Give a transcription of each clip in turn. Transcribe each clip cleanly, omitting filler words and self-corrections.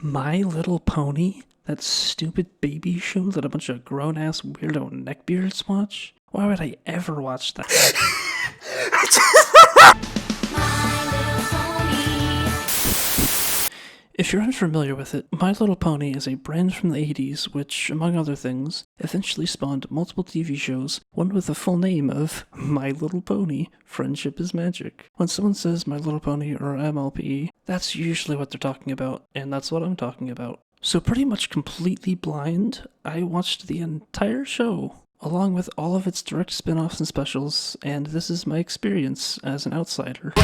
My Little Pony? That stupid baby show that a bunch of grown-ass weirdo neckbeards watch? Why would I ever watch that? If you're unfamiliar with it, My Little Pony is a brand from the 80s which, among other things, eventually spawned multiple TV shows, one with the full name of My Little Pony, Friendship is Magic. When someone says My Little Pony or MLP, that's usually what they're talking about, and that's what I'm talking about. So pretty much completely blind, I watched the entire show, along with all of its direct spin-offs and specials, and this is my experience as an outsider.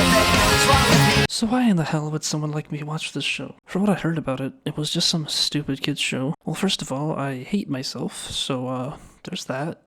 So why in the hell would someone like me watch this show? From what I heard about it, it was just some stupid kids show. Well, first of all, I hate myself, so there's that.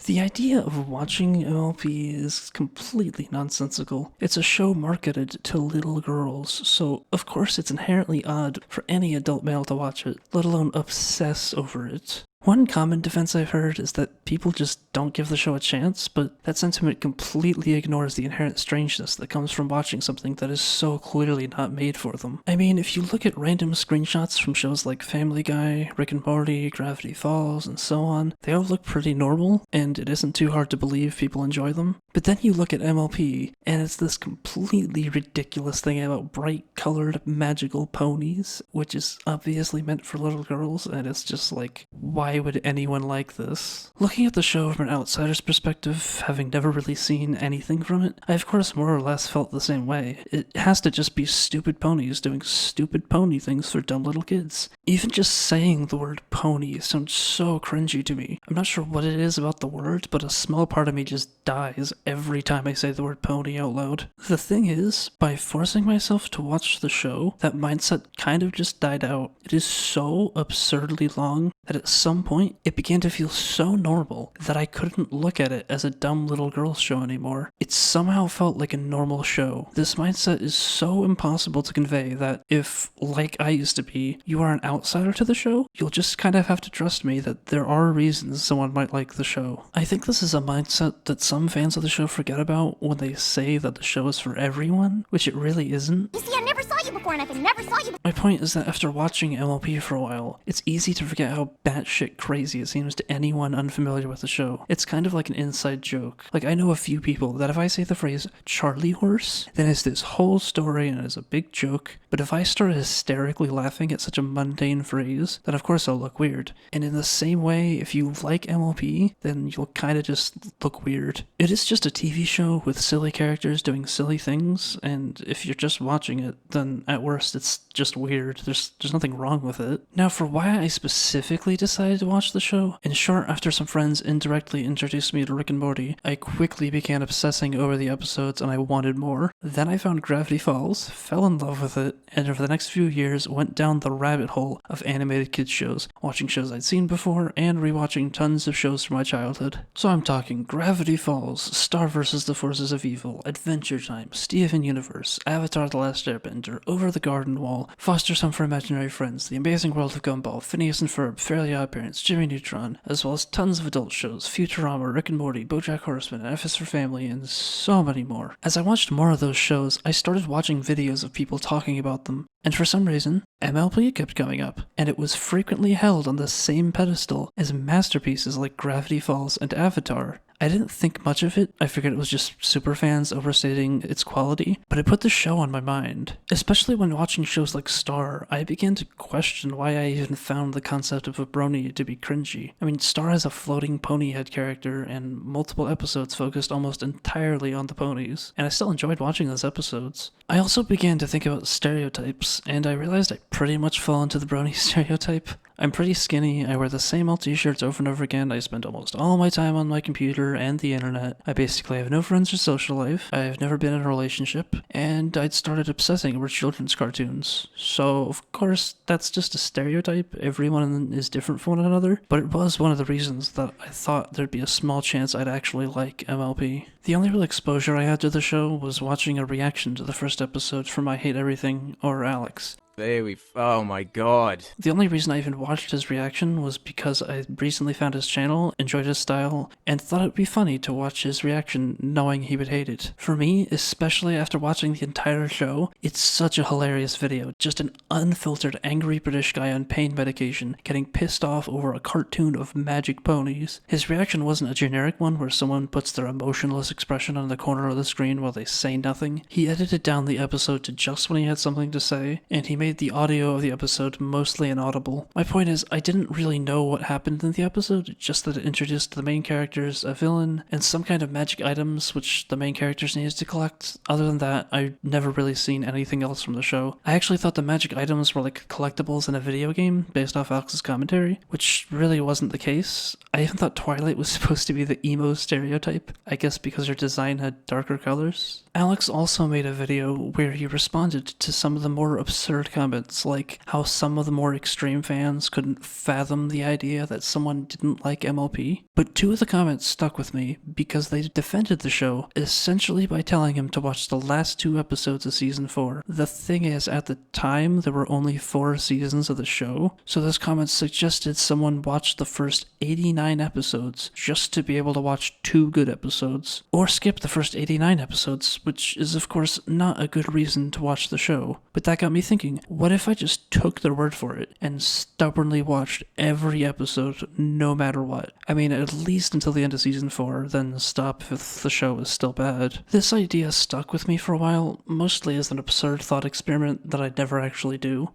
The idea of watching MLP is completely nonsensical. It's a show marketed to little girls, so of course it's inherently odd for any adult male to watch it, let alone obsess over it. One common defense I've heard is that people just don't give the show a chance, but that sentiment completely ignores the inherent strangeness that comes from watching something that is so clearly not made for them. I mean, if you look at random screenshots from shows like Family Guy, Rick and Morty, Gravity Falls, and so on, they all look pretty normal, and it isn't too hard to believe people enjoy them. But then you look at MLP, and it's this completely ridiculous thing about bright-colored magical ponies, which is obviously meant for little girls, and it's just like, why would anyone like this? Looking at the show from an outsider's perspective, having never really seen anything from it, I of course more or less felt the same way. It has to just be stupid ponies doing stupid pony things for dumb little kids. Even just saying the word pony sounds so cringy to me. I'm not sure what it is about the word, but a small part of me just dies every time I say the word pony out loud. The thing is, by forcing myself to watch the show, that mindset kind of just died out. It is so absurdly long that at some point, it began to feel so normal that I couldn't look at it as a dumb little girl show anymore. It somehow felt like a normal show. This mindset is so impossible to convey that if, like I used to be, you are an outsider to the show, you'll just kind of have to trust me that there are reasons someone might like the show. I think this is a mindset that some fans of the show forget about when they say that the show is for everyone, which it really isn't. You see, I never saw you before and I never saw you before. My point is that after watching MLP for a while, it's easy to forget how batshit crazy it seems to anyone unfamiliar with the show. It's kind of like an inside joke. Like, I know a few people that if I say the phrase Charlie horse, then it's this whole story and it's a big joke. But if I start hysterically laughing at such a mundane phrase, then of course I'll look weird. And in the same way, if you like MLP, then you'll kind of just look weird. It is just a TV show with silly characters doing silly things, and if you're just watching it, then at worst it's just weird. There's nothing wrong with it. Now, for why I specifically decided to watch the show, in short, after some friends indirectly introduced me to Rick and Morty, I quickly began obsessing over the episodes and I wanted more. Then I found Gravity Falls, fell in love with it, and over the next few years went down the rabbit hole of animated kids shows, watching shows I'd seen before and rewatching tons of shows from my childhood. So I'm talking Gravity Falls, Star vs. the Forces of Evil, Adventure Time, Steven Universe, Avatar: The Last Airbender, Over the Garden Wall, Foster Some for Imaginary Friends, The Amazing World of Gumball, Phineas and Ferb, Fairly Odd Parents, Jimmy Neutron, as well as tons of adult shows, Futurama, Rick and Morty, BoJack Horseman, F is for Family, and so many more. As I watched more of those shows, I started watching videos of people talking about them, and for some reason, MLP kept coming up, and it was frequently held on the same pedestal as masterpieces like Gravity Falls and Avatar. I didn't think much of it, I figured it was just superfans overstating its quality, but it put the show on my mind. Especially when watching shows like Star, I began to question why I even found the concept of a brony to be cringy. I mean, Star has a floating pony head character, and multiple episodes focused almost entirely on the ponies, and I still enjoyed watching those episodes. I also began to think about stereotypes, and I realized I pretty much fall into the brony stereotype. I'm pretty skinny, I wear the same old t-shirts over and over again, I spend almost all my time on my computer and the internet, I basically have no friends or social life, I've never been in a relationship, and I'd started obsessing over children's cartoons. So, of course, that's just a stereotype, everyone is different from one another, but it was one of the reasons that I thought there'd be a small chance I'd actually like MLP. The only real exposure I had to the show was watching a reaction to the first episode from I Hate Everything, or Alex. Oh my god. The only reason I even watched his reaction was because I recently found his channel, enjoyed his style, and thought it'd be funny to watch his reaction knowing he would hate it. For me, especially after watching the entire show, it's such a hilarious video. Just an unfiltered angry British guy on pain medication getting pissed off over a cartoon of magic ponies. His reaction wasn't a generic one where someone puts their emotionless expression on the corner of the screen while they say nothing. He edited down the episode to just when he had something to say, and he made the audio of the episode mostly inaudible. My point is, I didn't really know what happened in the episode, just that it introduced the main characters, a villain, and some kind of magic items which the main characters needed to collect. Other than that, I've never really seen anything else from the show. I actually thought the magic items were like collectibles in a video game based off Alex's commentary, which really wasn't the case. I even thought Twilight was supposed to be the emo stereotype, I guess because her design had darker colors. Alex also made a video where he responded to some of the more absurd comments, like how some of the more extreme fans couldn't fathom the idea that someone didn't like MLP. But two of the comments stuck with me because they defended the show essentially by telling him to watch the last 2 episodes of season 4. The thing is, at the time, there were only 4 seasons of the show, so those comments suggested someone watch the first 89 episodes just to be able to watch 2 good episodes, or skip the first 89 episodes, which is of course not a good reason to watch the show. But that got me thinking, what if I just took their word for it and stubbornly watched every episode no matter what? I mean, at least until the end of season 4, then stop if the show is still bad. This idea stuck with me for a while, mostly as an absurd thought experiment that I'd never actually do.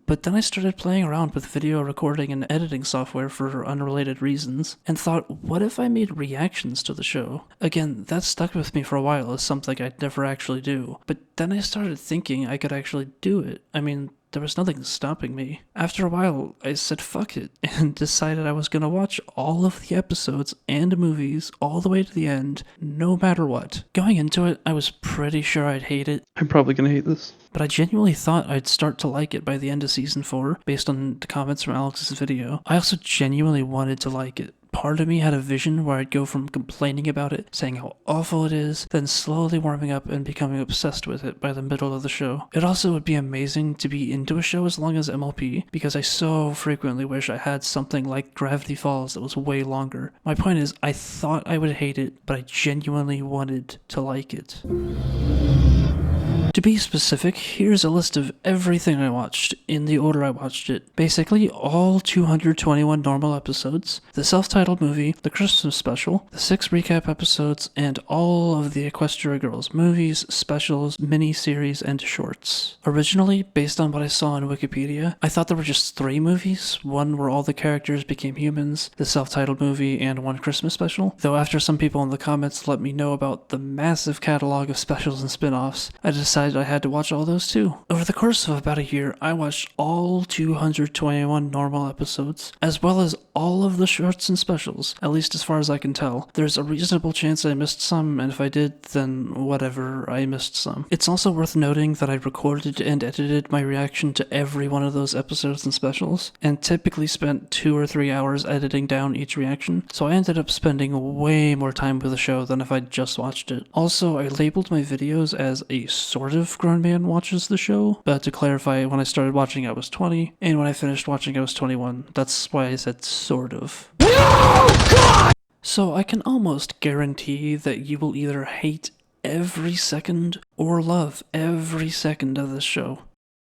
But then I started playing around with video recording and editing software for unrelated reasons, and thought, what if I made reactions to the show? Again, that stuck with me for a while as something I'd never actually do, but then I started thinking I could actually do it. I mean, there was nothing stopping me. After a while, I said fuck it, and decided I was gonna watch all of the episodes and movies all the way to the end, no matter what. Going into it, I was pretty sure I'd hate it. I'm probably gonna hate this. But I genuinely thought I'd start to like it by the end of season 4, based on the comments from Alex's video. I also genuinely wanted to like it. Part of me had a vision where I'd go from complaining about it, saying how awful it is, then slowly warming up and becoming obsessed with it by the middle of the show. It also would be amazing to be into a show as long as MLP, because I so frequently wish I had something like Gravity Falls that was way longer. My point is, I thought I would hate it, but I genuinely wanted to like it. To be specific, here's a list of everything I watched, in the order I watched it. Basically, all 221 normal episodes, the self-titled movie, the Christmas special, the 6 recap episodes, and all of the Equestria Girls movies, specials, mini-series, and shorts. Originally, based on what I saw on Wikipedia, I thought there were just 3 movies, one where all the characters became humans, the self-titled movie, and one Christmas special, though after some people in the comments let me know about the massive catalog of specials and spin-offs, I decided I had to watch all those too. Over the course of about a year, I watched all 221 normal episodes, as well as all of the shorts and specials, at least as far as I can tell. There's a reasonable chance I missed some, and if I did, then whatever, I missed some. It's also worth noting that I recorded and edited my reaction to every one of those episodes and specials, and typically spent 2 or 3 hours editing down each reaction, so I ended up spending way more time with the show than if I'd just watched it. Also, I labeled my videos as a sort of grown man watches the show, but to clarify, when I started watching I was 20, and when I finished watching I was 21. That's why I said sort of. No! God! So I can almost guarantee that you will either hate every second or love every second of this show.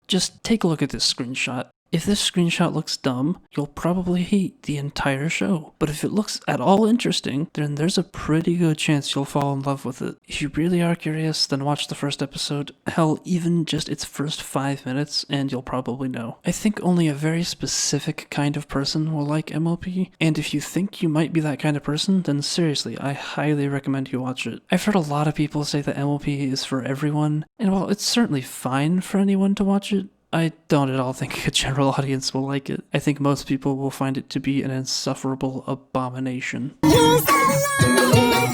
Just take a look at this screenshot. If this screenshot looks dumb, you'll probably hate the entire show. But if it looks at all interesting, then there's a pretty good chance you'll fall in love with it. If you really are curious, then watch the first episode. Hell, even just its first 5 minutes, and you'll probably know. I think only a very specific kind of person will like MLP, and if you think you might be that kind of person, then seriously, I highly recommend you watch it. I've heard a lot of people say that MLP is for everyone, and while it's certainly fine for anyone to watch it, I don't at all think a general audience will like it. I think most people will find it to be an insufferable abomination.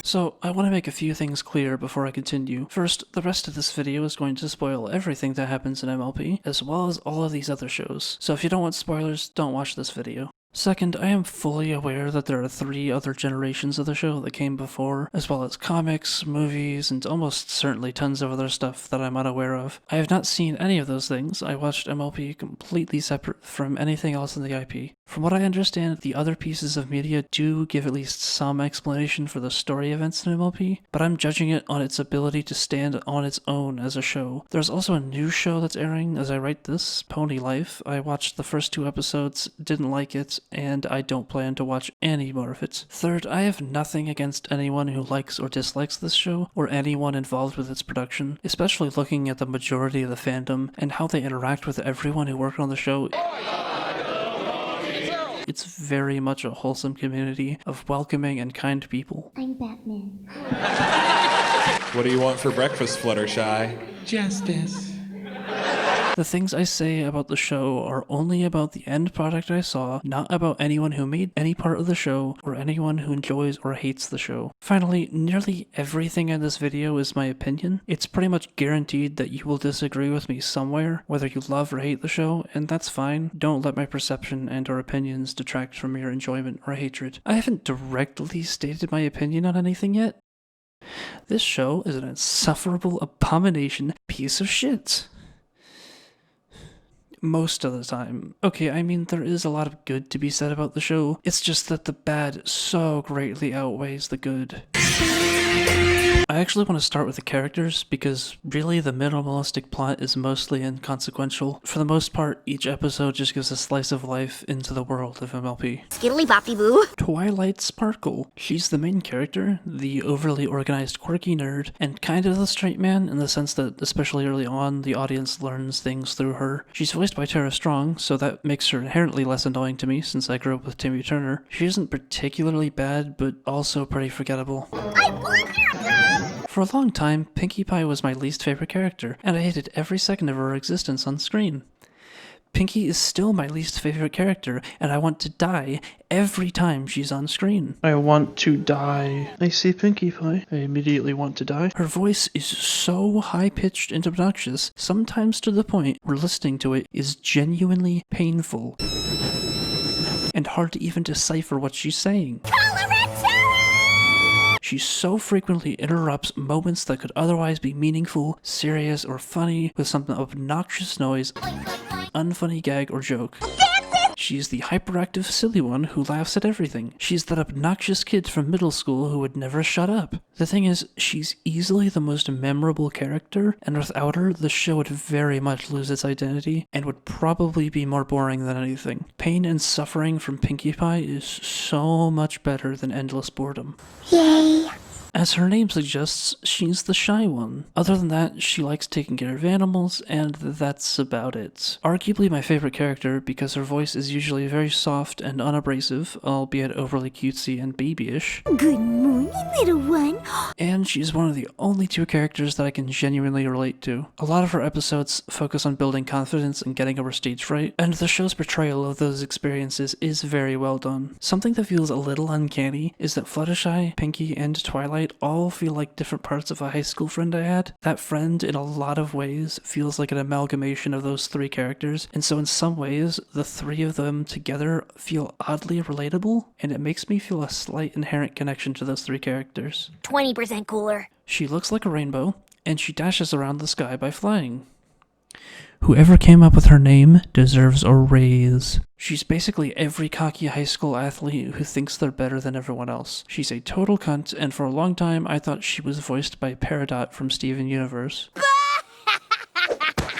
So, I want to make a few things clear before I continue. First, the rest of this video is going to spoil everything that happens in MLP, as well as all of these other shows. So if you don't want spoilers, don't watch this video. Second, I am fully aware that there are 3 other generations of the show that came before, as well as comics, movies, and almost certainly tons of other stuff that I'm unaware of. I have not seen any of those things. I watched MLP completely separate from anything else in the IP. From what I understand, the other pieces of media do give at least some explanation for the story events in MLP, but I'm judging it on its ability to stand on its own as a show. There's also a new show that's airing as I write this, Pony Life. I watched the first 2 episodes, didn't like it, and I don't plan to watch any more of it. Third, I have nothing against anyone who likes or dislikes this show, or anyone involved with its production, especially looking at the majority of the fandom and how they interact with everyone who worked on the show. It's very much a wholesome community of welcoming and kind people. I'm Batman. What do you want for breakfast, Fluttershy? Justice. The things I say about the show are only about the end product I saw, not about anyone who made any part of the show, or anyone who enjoys or hates the show. Finally, nearly everything in this video is my opinion. It's pretty much guaranteed that you will disagree with me somewhere, whether you love or hate the show, and that's fine. Don't let my perception and or opinions detract from your enjoyment or hatred. I haven't directly stated my opinion on anything yet. This show is an insufferable abomination piece of shit. Most of the time. Okay, I mean, there is a lot of good to be said about the show. It's just that the bad so greatly outweighs the good. I actually want to start with the characters, because really the minimalistic plot is mostly inconsequential. For the most part, each episode just gives a slice of life into the world of MLP. Skiddly boppy boo. Twilight Sparkle. She's the main character, the overly organized quirky nerd, and kind of the straight man in the sense that, especially early on, the audience learns things through her. She's voiced by Tara Strong, so that makes her inherently less annoying to me since I grew up with Timmy Turner. She isn't particularly bad, but also pretty forgettable. I love her. For a long time, Pinkie Pie was my least favorite character, and I hated every second of her existence on screen. Pinkie is still my least favorite character, and I want to die every time she's on screen. I want to die. I see Pinkie Pie. I immediately want to die. Her voice is so high-pitched and obnoxious, sometimes to the point where listening to it is genuinely painful and hard to even decipher what she's saying. She so frequently interrupts moments that could otherwise be meaningful, serious, or funny with some obnoxious noise, unfunny gag, or joke. She's the hyperactive silly one who laughs at everything. She's that obnoxious kid from middle school who would never shut up. The thing is, she's easily the most memorable character, and without her, the show would very much lose its identity, and would probably be more boring than anything. Pain and suffering from Pinkie Pie is so much better than endless boredom. Yay. As her name suggests, she's the shy one. Other than that, she likes taking care of animals, and that's about it. Arguably my favorite character, because her voice is usually very soft and unabrasive, albeit overly cutesy and babyish. Good morning, little one. And she's one of the only 2 characters that I can genuinely relate to. A lot of her episodes focus on building confidence and getting over stage fright, and the show's portrayal of those experiences is very well done. Something that feels a little uncanny is that Fluttershy, Pinkie, and Twilight all feel like different parts of a high school friend I had. That friend, in a lot of ways, feels like an amalgamation of those 3 characters, and so in some ways, the 3 of them together feel oddly relatable, and it makes me feel a slight inherent connection to those 3 characters. 20% cooler. She looks like a rainbow, and she dashes around the sky by flying. Whoever came up with her name deserves a raise. She's basically every cocky high school athlete who thinks they're better than everyone else. She's a total cunt, and for a long time I thought she was voiced by Peridot from Steven Universe.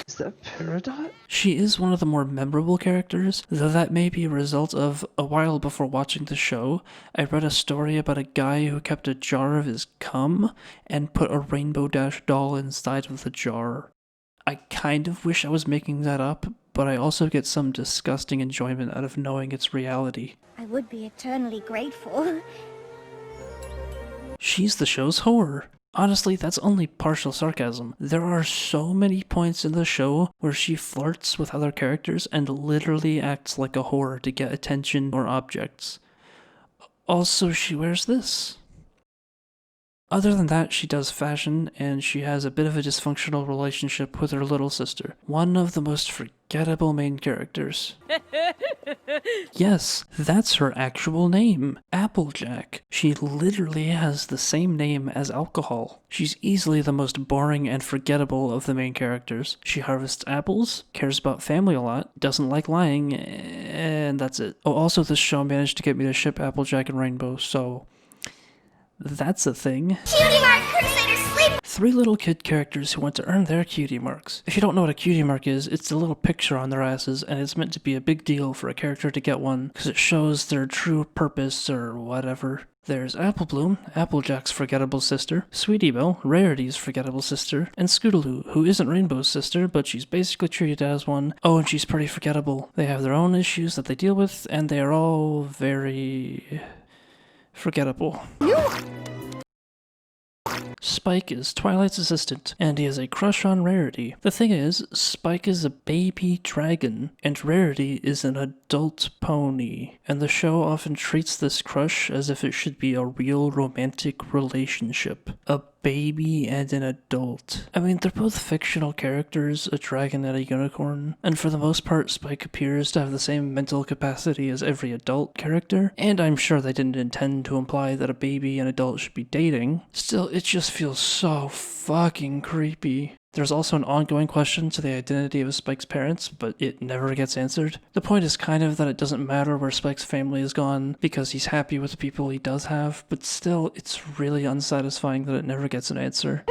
Is that Peridot? She is one of the more memorable characters, though that may be a result of, a while before watching the show, I read a story about a guy who kept a jar of his cum and put a Rainbow Dash doll inside of the jar. I kind of wish I was making that up, but I also get some disgusting enjoyment out of knowing its reality. I would be eternally grateful. She's the show's whore. Honestly, that's only partial sarcasm. There are so many points in the show where she flirts with other characters and literally acts like a whore to get attention or objects. Also, she wears this. Other than that, she does fashion, and she has a bit of a dysfunctional relationship with her little sister, one of the most forgettable main characters. Yes, that's her actual name, Applejack. She literally has the same name as alcohol. She's easily the most boring and forgettable of the main characters. She harvests apples, cares about family a lot, doesn't like lying, and that's it. Oh, also this show managed to get me to ship Applejack and Rainbow, so that's a thing. Cutie Mark Crusader sleep! 3 little kid characters who want to earn their cutie marks. If you don't know what a cutie mark is, it's a little picture on their asses, and it's meant to be a big deal for a character to get one, because it shows their true purpose or whatever. There's Apple Bloom, Applejack's forgettable sister, Sweetie Belle, Rarity's forgettable sister, and Scootaloo, who isn't Rainbow's sister, but she's basically treated as one. Oh, and she's pretty forgettable. They have their own issues that they deal with, and they are all very forgettable. Spike is Twilight's assistant, and he has a crush on Rarity. The thing is, Spike is a baby dragon, and Rarity is an adult pony, and the show often treats this crush as if it should be a real romantic relationship. A baby and an adult. I mean, they're both fictional characters, a dragon and a unicorn, and for the most part, Spike appears to have the same mental capacity as every adult character, and I'm sure they didn't intend to imply that a baby and adult should be dating. Still, it just feels so fucking creepy. There's also an ongoing question to the identity of Spike's parents, but it never gets answered. The point is kind of that it doesn't matter where Spike's family is gone, because he's happy with the people he does have, but still, it's really unsatisfying that it never gets an answer.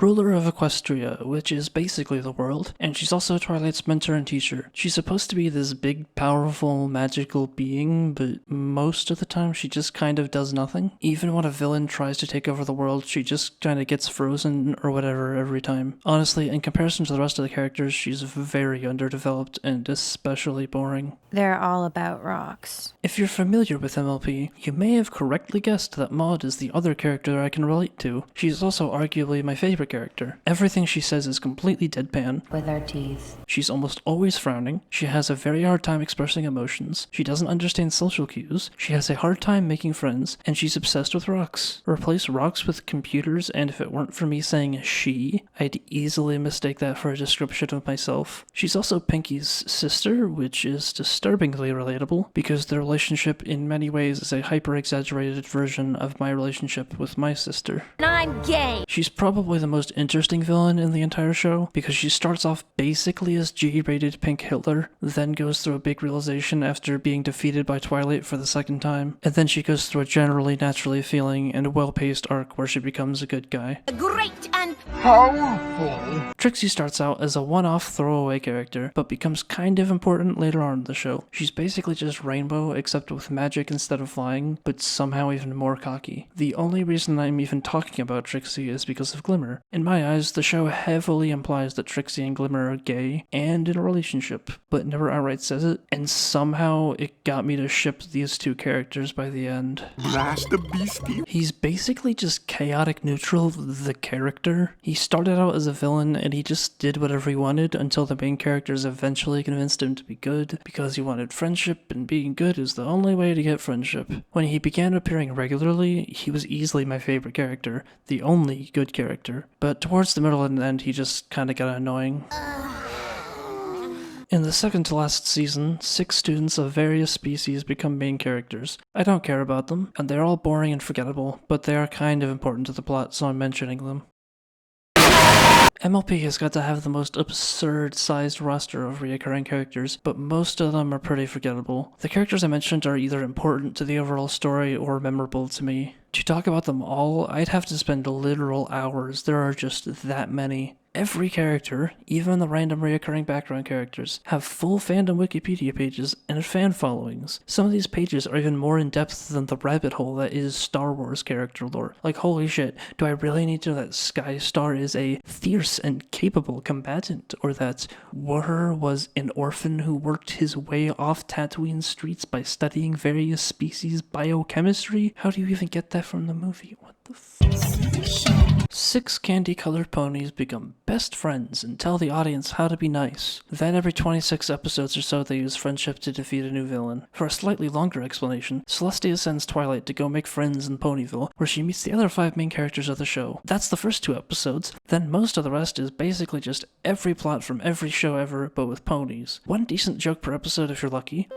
Ruler of Equestria, which is basically the world, and she's also Twilight's mentor and teacher. She's supposed to be this big, powerful, magical being, but most of the time she just kind of does nothing. Even when a villain tries to take over the world, she just kind of gets frozen or whatever every time. Honestly, in comparison to the rest of the characters, she's very underdeveloped and especially boring. They're all about rocks. If you're familiar with MLP, you may have correctly guessed that Maud is the other character I can relate to. She's also arguably my favorite character. Everything she says is completely deadpan. With our teeth. She's almost always frowning. She has a very hard time expressing emotions. She doesn't understand social cues. She has a hard time making friends, and she's obsessed with rocks. Replace rocks with computers, and if it weren't for me saying she, I'd easily mistake that for a description of myself. She's also Pinky's sister, which is disturbingly relatable, because their relationship in many ways is a hyper-exaggerated version of my relationship with my sister. And I'm gay! She's probably the most interesting villain in the entire show, because she starts off basically as G-rated Pink Hitler, then goes through a big realization after being defeated by Twilight for the second time, and then she goes through a generally naturally feeling and well-paced arc where she becomes a good guy. Great and Powerful. Trixie starts out as a one-off throwaway character, but becomes kind of important later on in the show. She's basically just Rainbow, except with magic instead of flying, but somehow even more cocky. The only reason I'm even talking about Trixie is because of Glimmer. In my eyes, the show heavily implies that Trixie and Glimmer are gay and in a relationship, but never outright says it, and somehow it got me to ship these two characters by the end. Blast the beastie. He's basically just chaotic neutral, the character. He started out as a villain and he just did whatever he wanted until the main characters eventually convinced him to be good, because he wanted friendship and being good is the only way to get friendship. When he began appearing regularly, he was easily my favorite character, the only good character, but towards the middle and end he just kinda got annoying. In the second to last season, 6 students of various species become main characters. I don't care about them, and they're all boring and forgettable, but they are kind of important to the plot, so I'm mentioning them. MLP has got to have the most absurd-sized roster of reoccurring characters, but most of them are pretty forgettable. The characters I mentioned are either important to the overall story or memorable to me. To talk about them all, I'd have to spend literal hours. There are just that many. Every character, even the random reoccurring background characters, have full fandom Wikipedia pages and fan followings. Some of these pages are even more in-depth than the rabbit hole that is Star Wars character lore. Like, holy shit, do I really need to know that Skystar is a fierce and capable combatant, or that Whirr was an orphan who worked his way off Tatooine streets by studying various species biochemistry? How do you even get that from the movie? What the f- 6 candy-colored ponies become best friends and tell the audience how to be nice. Then every 26 episodes or so they use friendship to defeat a new villain. For a slightly longer explanation, Celestia sends Twilight to go make friends in Ponyville, where she meets the other 5 main characters of the show. That's the first 2 episodes, then most of the rest is basically just every plot from every show ever, but with ponies. One decent joke per episode if you're lucky.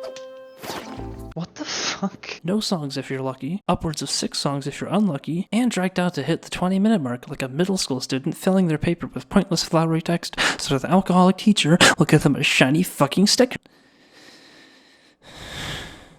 What the fuck? No songs if you're lucky, upwards of 6 songs if you're unlucky, and dragged out to hit the 20-minute mark like a middle school student filling their paper with pointless flowery text so the alcoholic teacher will give them a shiny fucking sticker.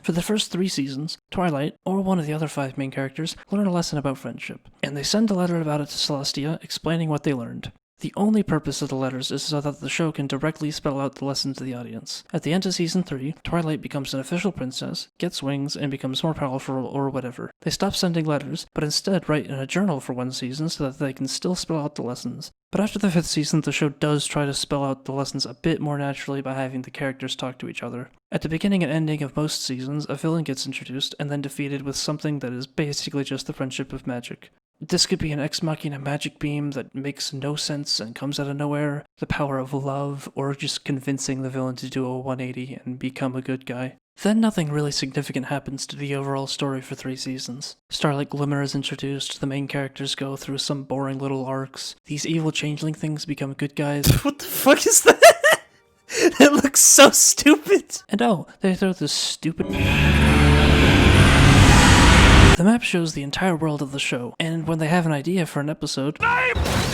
For the first 3 seasons, Twilight, or one of the other 5 main characters, learn a lesson about friendship, and they send a letter about it to Celestia explaining what they learned. The only purpose of the letters is so that the show can directly spell out the lesson to the audience. At the end of season 3, Twilight becomes an official princess, gets wings, and becomes more powerful or whatever. They stop sending letters, but instead write in a journal for 1 season so that they can still spell out the lessons. But after the 5th season, the show does try to spell out the lessons a bit more naturally by having the characters talk to each other. At the beginning and ending of most seasons, a villain gets introduced and then defeated with something that is basically just the friendship of magic. This could be an ex machina magic beam that makes no sense and comes out of nowhere, the power of love, or just convincing the villain to do a 180 and become a good guy. Then nothing really significant happens to the overall story for 3 seasons. Starlight Glimmer is introduced, the main characters go through some boring little arcs, these evil changeling things become good guys. What the fuck is that? That looks so stupid! And oh, they throw this stupid... The map shows the entire world of the show, and when they have an idea for an episode,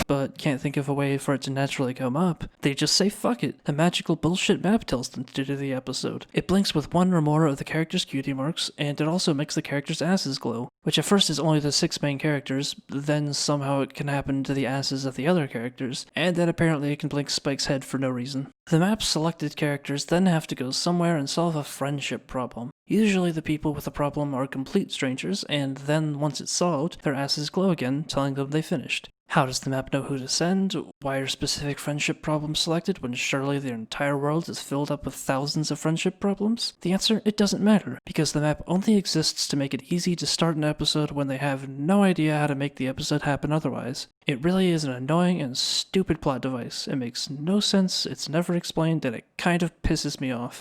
but can't think of a way for it to naturally come up, they just say fuck it. The magical bullshit map tells them to do the episode. It blinks with 1 or more of the characters' cutie marks, and it also makes the characters' asses glow, which at first is only the 6 main characters, then somehow it can happen to the asses of the other characters, and then apparently it can blink Spike's head for no reason. The map's selected characters then have to go somewhere and solve a friendship problem. Usually the people with the problem are complete strangers, and then once it's solved, their asses glow again, telling them they finished. How does the map know who to send? Why are specific friendship problems selected when surely their entire world is filled up with thousands of friendship problems? The answer, it doesn't matter, because the map only exists to make it easy to start an episode when they have no idea how to make the episode happen otherwise. It really is an annoying and stupid plot device. It makes no sense, it's never explained, and it kind of pisses me off.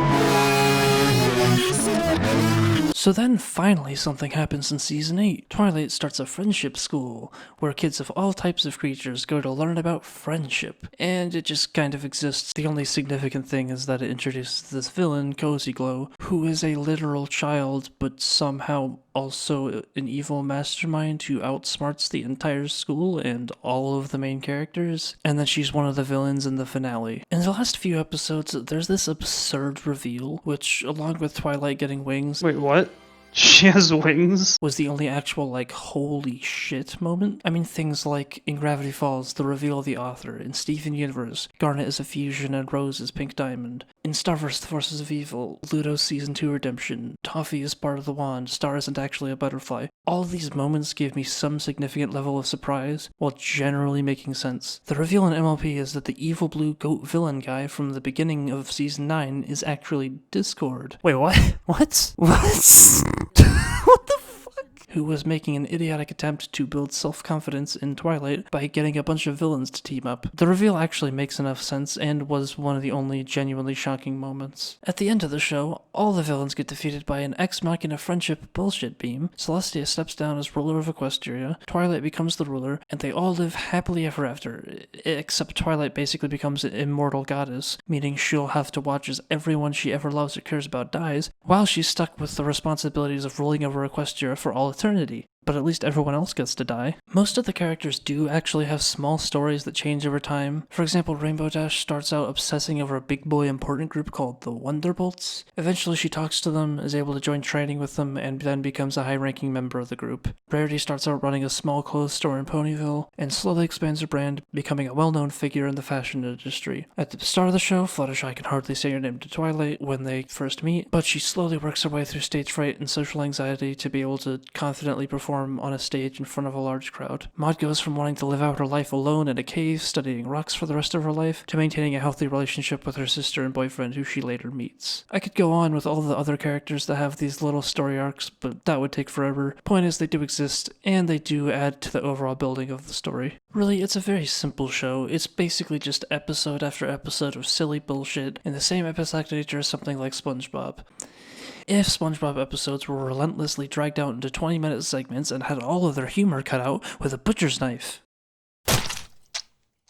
So then finally something happens in season 8. Twilight starts a friendship school, where kids of all types of creatures go to learn about friendship. And it just kind of exists. The only significant thing is that it introduces this villain, Cozy Glow, who is a literal child, but somehow also an evil mastermind who outsmarts the entire school and all of the main characters. And then she's one of the villains in the finale. In the last few episodes, there's this absurd reveal, which, along with Twilight getting wings... Wait, what? She has wings? Was the only actual, like, holy shit moment. I mean, things like, in Gravity Falls, the reveal of the author. In Steven Universe, Garnet is a fusion and Rose is Pink Diamond. In Starverse, The Forces of Evil, Ludo's Season 2 redemption, Toffee is part of the wand, Star isn't actually a butterfly. All of these moments gave me some significant level of surprise, while generally making sense. The reveal in MLP is that the evil blue goat villain guy from the beginning of Season 9 is actually Discord. Wait, what? What? What? What the fuck? Who was making an idiotic attempt to build self-confidence in Twilight by getting a bunch of villains to team up. The reveal actually makes enough sense and was one of the only genuinely shocking moments. At the end of the show, all the villains get defeated by an ex machina friendship bullshit beam. Celestia steps down as ruler of Equestria, Twilight becomes the ruler, and they all live happily ever after. Except Twilight basically becomes an immortal goddess, meaning she'll have to watch as everyone she ever loves or cares about dies, while she's stuck with the responsibilities of ruling over Equestria for all eternity. But at least everyone else gets to die. Most of the characters do actually have small stories that change over time. For example, Rainbow Dash starts out obsessing over a big boy important group called the Wonderbolts. Eventually she talks to them, is able to join training with them, and then becomes a high-ranking member of the group. Rarity starts out running a small clothes store in Ponyville, and slowly expands her brand, becoming a well-known figure in the fashion industry. At the start of the show, Fluttershy can hardly say her name to Twilight when they first meet, but she slowly works her way through stage fright and social anxiety to be able to confidently perform perform on a stage in front of a large crowd. Maud goes from wanting to live out her life alone in a cave, studying rocks for the rest of her life, to maintaining a healthy relationship with her sister and boyfriend who she later meets. I could go on with all the other characters that have these little story arcs, but that would take forever. Point is, they do exist, and they do add to the overall building of the story. Really, it's a very simple show. It's basically just episode after episode of silly bullshit in the same episodic nature as something like SpongeBob. If SpongeBob episodes were relentlessly dragged out into 20-minute segments and had all of their humor cut out with a butcher's knife.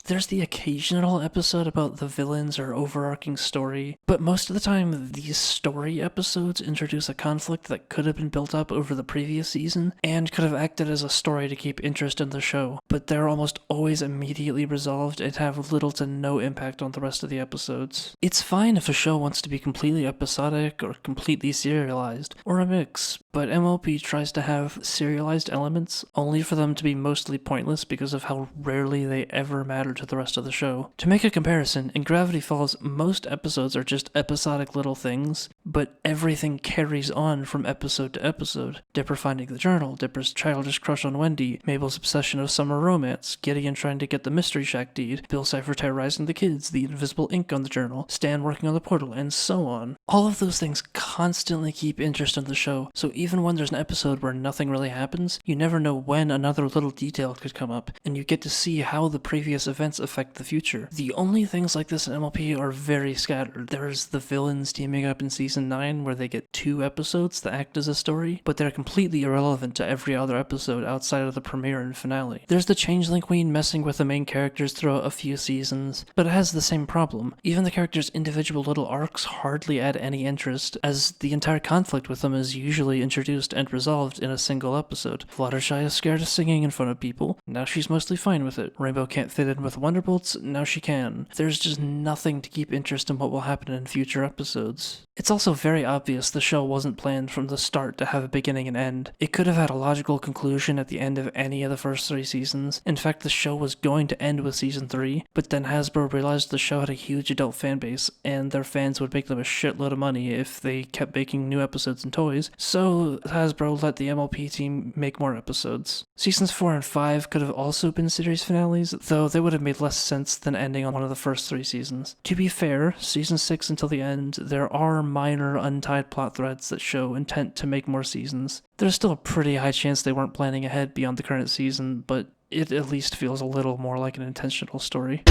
There's the occasional episode about the villains or overarching story, but most of the time these story episodes introduce a conflict that could have been built up over the previous season and could have acted as a story to keep interest in the show, but they're almost always immediately resolved and have little to no impact on the rest of the episodes. It's fine if a show wants to be completely episodic or completely serialized, or a mix, but MLP tries to have serialized elements only for them to be mostly pointless because of how rarely they ever matter to the rest of the show. To make a comparison, in Gravity Falls, most episodes are just episodic little things, but everything carries on from episode to episode. Dipper finding the journal, Dipper's childish crush on Wendy, Mabel's obsession of summer romance, Gideon trying to get the Mystery Shack deed, Bill Cipher terrorizing the kids, the invisible ink on the journal, Stan working on the portal, and so on. All of those things constantly keep interest in the show, so even when there's an episode where nothing really happens, you never know when another little detail could come up, and you get to see how the previous events affect the future. The only things like this in MLP are very scattered. There's the villains teaming up in Season 9 where they get 2 episodes that act as a story, but they're completely irrelevant to every other episode outside of the premiere and finale. There's the Changeling Queen messing with the main characters throughout a few seasons, but it has the same problem. Even the characters' individual little arcs hardly add any interest, as the entire conflict with them is usually introduced and resolved in a single episode. Fluttershy is scared of singing in front of people, now she's mostly fine with it. Rainbow can't fit in with Wonderbolts, now she can. There's just nothing to keep interest in what will happen in future episodes. It's also very obvious the show wasn't planned from the start to have a beginning and end. It could have had a logical conclusion at the end of any of the first 3 seasons. In fact, the show was going to end with Season 3, but then Hasbro realized the show had a huge adult fan base, and their fans would make them a shitload of money if they kept making new episodes and toys, so Hasbro let the MLP team make more episodes. Seasons 4 and 5 could have also been series finales, though they would have made less sense than ending on one of the first 3 seasons. To be fair, Season 6 until the end, there are minor untied plot threads that show intent to make more seasons. There's still a pretty high chance they weren't planning ahead beyond the current season, but it at least feels a little more like an intentional story.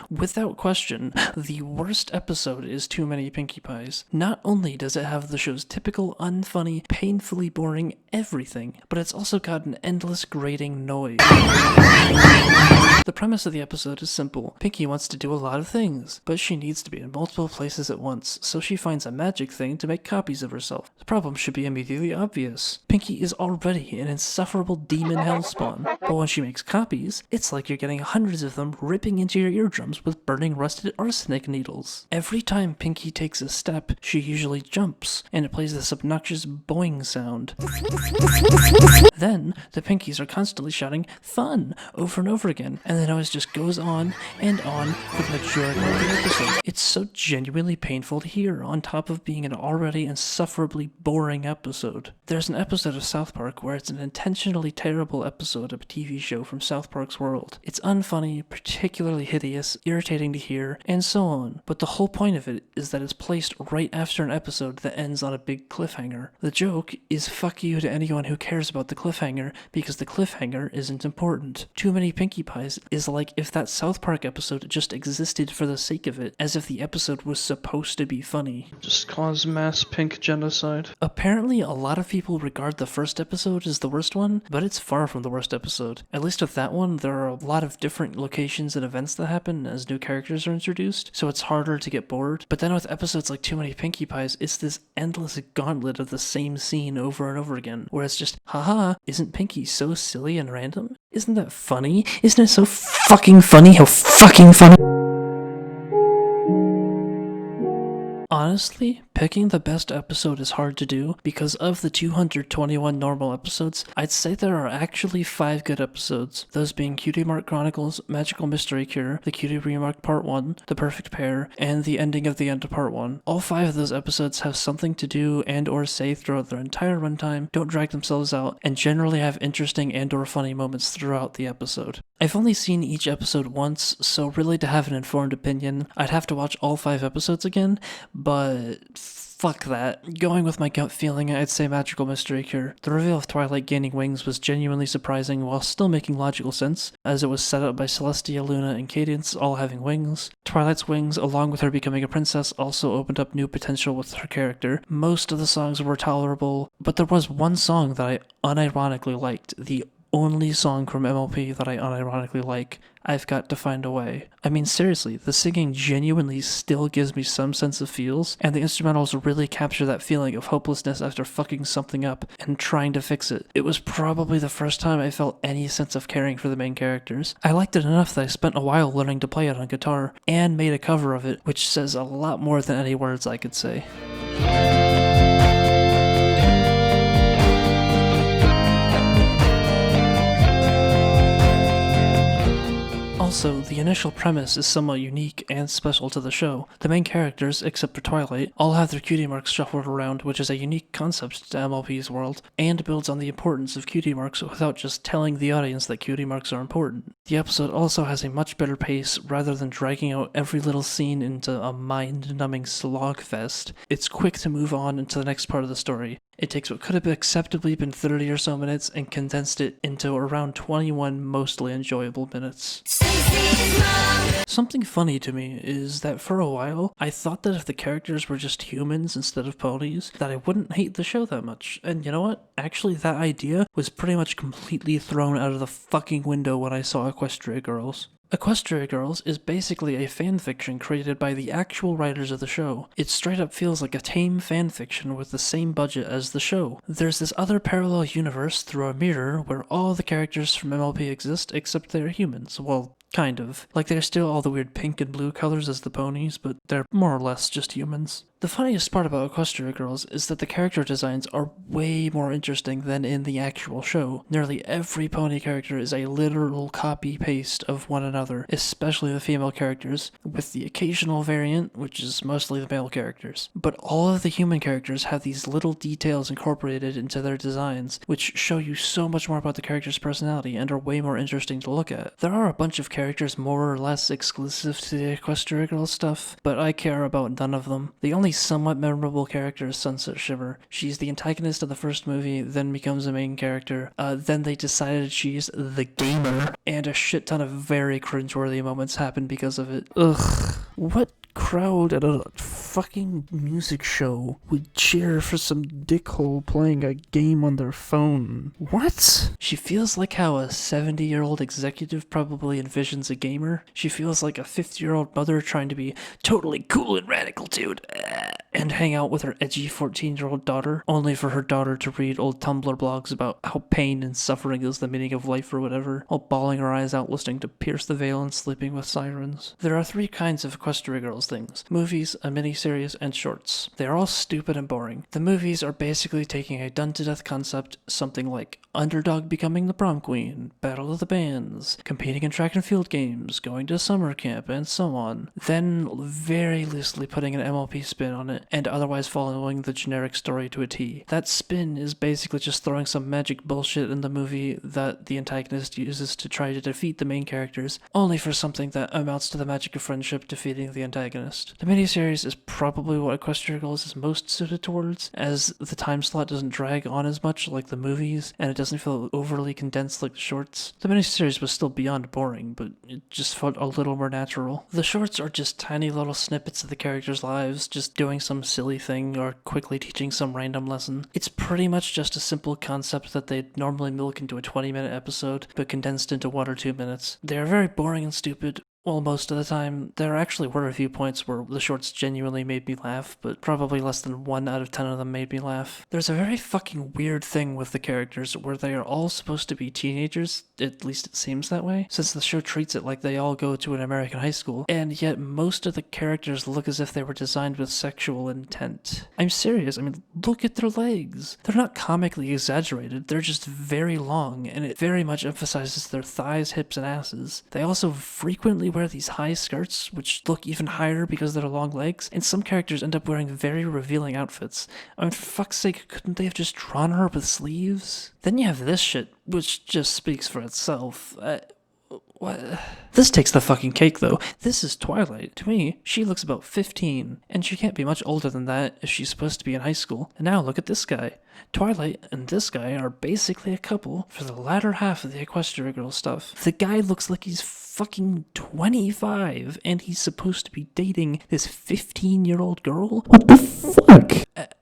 Without question, the worst episode is Too Many Pinkie Pies. Not only does it have the show's typical unfunny, painfully boring everything, but it's also got an endless grating noise. The premise of the episode is simple. Pinkie wants to do a lot of things, but she needs to be in multiple places at once, so she finds a magic thing to make copies of herself. The problem should be immediately obvious. Pinkie is already an insufferable demon hellspawn, but when she makes copies, it's like you're getting hundreds of them ripping into your eardrums with burning rusted arsenic needles. Every time Pinkie takes a step, she usually jumps, and it plays this obnoxious boing sound. Then, the Pinkies are constantly shouting, "Fun!" over and over again, and the noise just goes on and on for the majority of the episode. It's so genuinely painful to hear, on top of being an already insufferably boring episode. There's an episode of South Park where it's an intentionally terrible episode of a TV show from South Park's world. It's unfunny, particularly hideous, irritating to hear, and so on, but the whole point of it is that it's placed right after an episode that ends on a big cliffhanger. The joke is fuck you to anyone who cares about the cliffhanger, because the cliffhanger isn't important. Too Many Pinkie Pies is like if that South Park episode just existed for the sake of it, as if the episode was supposed to be funny. Just cause mass pink genocide. Apparently, a lot of people regard the first episode as the worst one, but it's far from the worst episode. At least with that one, there are a lot of different locations and events that happen as new characters are introduced, so it's harder to get bored. But then with episodes like Too Many Pinkie Pies, it's this endless gauntlet of the same scene over and over again, where it's just, haha, isn't Pinkie so silly and random? Isn't that funny? Isn't it so fucking funny how fucking funny? Honestly, Picking the best episode is hard to do because of the 221 normal episodes, I'd say there are actually 5 good episodes, those being Cutie Mark Chronicles, Magical Mystery Cure, The Cutie Remark Part 1, The Perfect Pair, and The Ending of the End of Part 1. All 5 of those episodes have something to do and or say throughout their entire runtime, don't drag themselves out, and generally have interesting and or funny moments throughout the episode. I've only seen each episode once, so really to have an informed opinion, I'd have to watch all 5 episodes again, but fuck that. Going with my gut feeling, I'd say Magical Mystery Cure. The reveal of Twilight gaining wings was genuinely surprising while still making logical sense, as it was set up by Celestia, Luna, and Cadence all having wings. Twilight's wings, along with her becoming a princess, also opened up new potential with her character. Most of the songs were tolerable, but there was one song that I unironically liked, the only song from MLP that I unironically like, I've Got to Find a Way. I mean, seriously, the singing genuinely still gives me some sense of feels, and the instrumentals really capture that feeling of hopelessness after fucking something up and trying to fix it. It was probably the first time I felt any sense of caring for the main characters. I liked it enough that I spent a while learning to play it on guitar, and made a cover of it, which says a lot more than any words I could say. Also, the initial premise is somewhat unique and special to the show. The main characters, except for Twilight, all have their cutie marks shuffled around, which is a unique concept to MLP's world, and builds on the importance of cutie marks without just telling the audience that cutie marks are important. The episode also has a much better pace, rather than dragging out every little scene into a mind-numbing slogfest. It's quick to move on into the next part of the story. It takes what could have acceptably been 30 or so minutes and condensed it into around 21 mostly enjoyable minutes. Something funny to me is that for a while, I thought that if the characters were just humans instead of ponies, that I wouldn't hate the show that much. And you know what? Actually, that idea was pretty much completely thrown out of the fucking window when I saw Equestria Girls. Equestria Girls is basically a fanfiction created by the actual writers of the show. It straight up feels like a tame fanfiction with the same budget as the show. There's this other parallel universe through a mirror where all the characters from MLP exist except they're humans. Well, kind of. Like they're still all the weird pink and blue colors as the ponies, but they're more or less just humans. The funniest part about Equestria Girls is that the character designs are way more interesting than in the actual show. Nearly every pony character is a literal copy-paste of one another, especially the female characters, with the occasional variant, which is mostly the male characters. But all of the human characters have these little details incorporated into their designs, which show you so much more about the character's personality and are way more interesting to look at. There are a bunch of characters more or less exclusive to the Equestria Girls stuff, but I care about none of them. The only somewhat memorable character is Sunset Shiver. She's the antagonist of the first movie, then becomes a main character. Then they decided she's the gamer, and a shit ton of very cringeworthy moments happen because of it. Ugh. What crowd at a fucking music show would cheer for some dickhole playing a game on their phone? What? She feels like how a 70-year-old executive probably envisions a gamer. She feels like a 50-year-old mother trying to be totally cool and radical, dude, and hang out with her edgy 14-year-old daughter, only for her daughter to read old Tumblr blogs about how pain and suffering is the meaning of life or whatever, while bawling her eyes out listening to Pierce the Veil and Sleeping with Sirens. There are 3 kinds of Equestria Girls things: movies, a miniseries, and shorts. They are all stupid and boring. The movies are basically taking a done-to-death concept, something like underdog becoming the prom queen, battle of the bands, competing in track and field games, going to summer camp, and so on. Then very loosely putting an MLP spin on it, and otherwise following the generic story to a T. That spin is basically just throwing some magic bullshit in the movie that the antagonist uses to try to defeat the main characters, only for something that amounts to the magic of friendship defeating the antagonist. The miniseries is probably what Equestria Girls is most suited towards, as the time slot doesn't drag on as much like the movies, and it doesn't feel overly condensed like the shorts. The miniseries was still beyond boring, but it just felt a little more natural. The shorts are just tiny little snippets of the characters' lives, just doing some silly thing or quickly teaching some random lesson. It's pretty much just a simple concept that they'd normally milk into a 20-minute episode, but condensed into 1 or 2 minutes. They are very boring and stupid, Well, most of the time, there actually were a few points where the shorts genuinely made me laugh, but probably less than 1 out of 10 of them made me laugh. There's a very fucking weird thing with the characters where they are all supposed to be teenagers, at least it seems that way, since the show treats it like they all go to an American high school, and yet most of the characters look as if they were designed with sexual intent. I'm serious, I mean, look at their legs. They're not comically exaggerated, they're just very long, and it very much emphasizes their thighs, hips, and asses. They also frequently wear these high skirts, which look even higher because of their long legs, and some characters end up wearing very revealing outfits. I mean, for fuck's sake, couldn't they have just drawn her with sleeves? Then you have this shit, which just speaks for itself. What? This takes the fucking cake, though. This is Twilight. To me, she looks about 15, and she can't be much older than that if she's supposed to be in high school. And now look at this guy. Twilight and this guy are basically a couple for the latter half of the Equestria Girls stuff. The guy looks like he's fucking 25, and he's supposed to be dating this 15-year-old girl? What the fuck?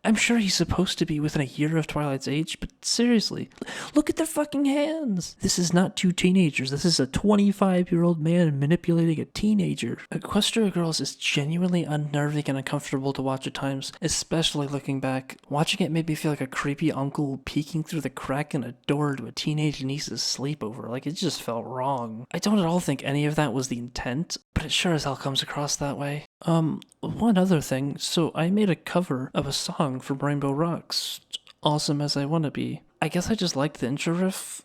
I'm sure he's supposed to be within a year of Twilight's age, but seriously, look at their fucking hands. This is not two teenagers. This is a 25-year-old man manipulating a teenager. Equestria Girls is genuinely unnerving and uncomfortable to watch at times, especially looking back. Watching it made me feel like a creepy uncle peeking through the crack in a door to a teenage niece's sleepover. Like, it just felt wrong. I don't at all think any of that was the intent, but it sure as hell comes across that way. One other thing, so I made a cover of a song from Rainbow Rocks, Awesome As I Wanna Be. I guess I just liked the intro riff.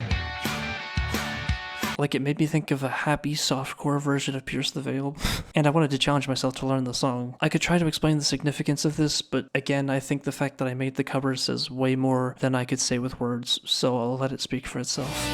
Like, it made me think of a happy softcore version of Pierce the Veil, and I wanted to challenge myself to learn the song. I could try to explain the significance of this, but again, I think the fact that I made the cover says way more than I could say with words, so I'll let it speak for itself.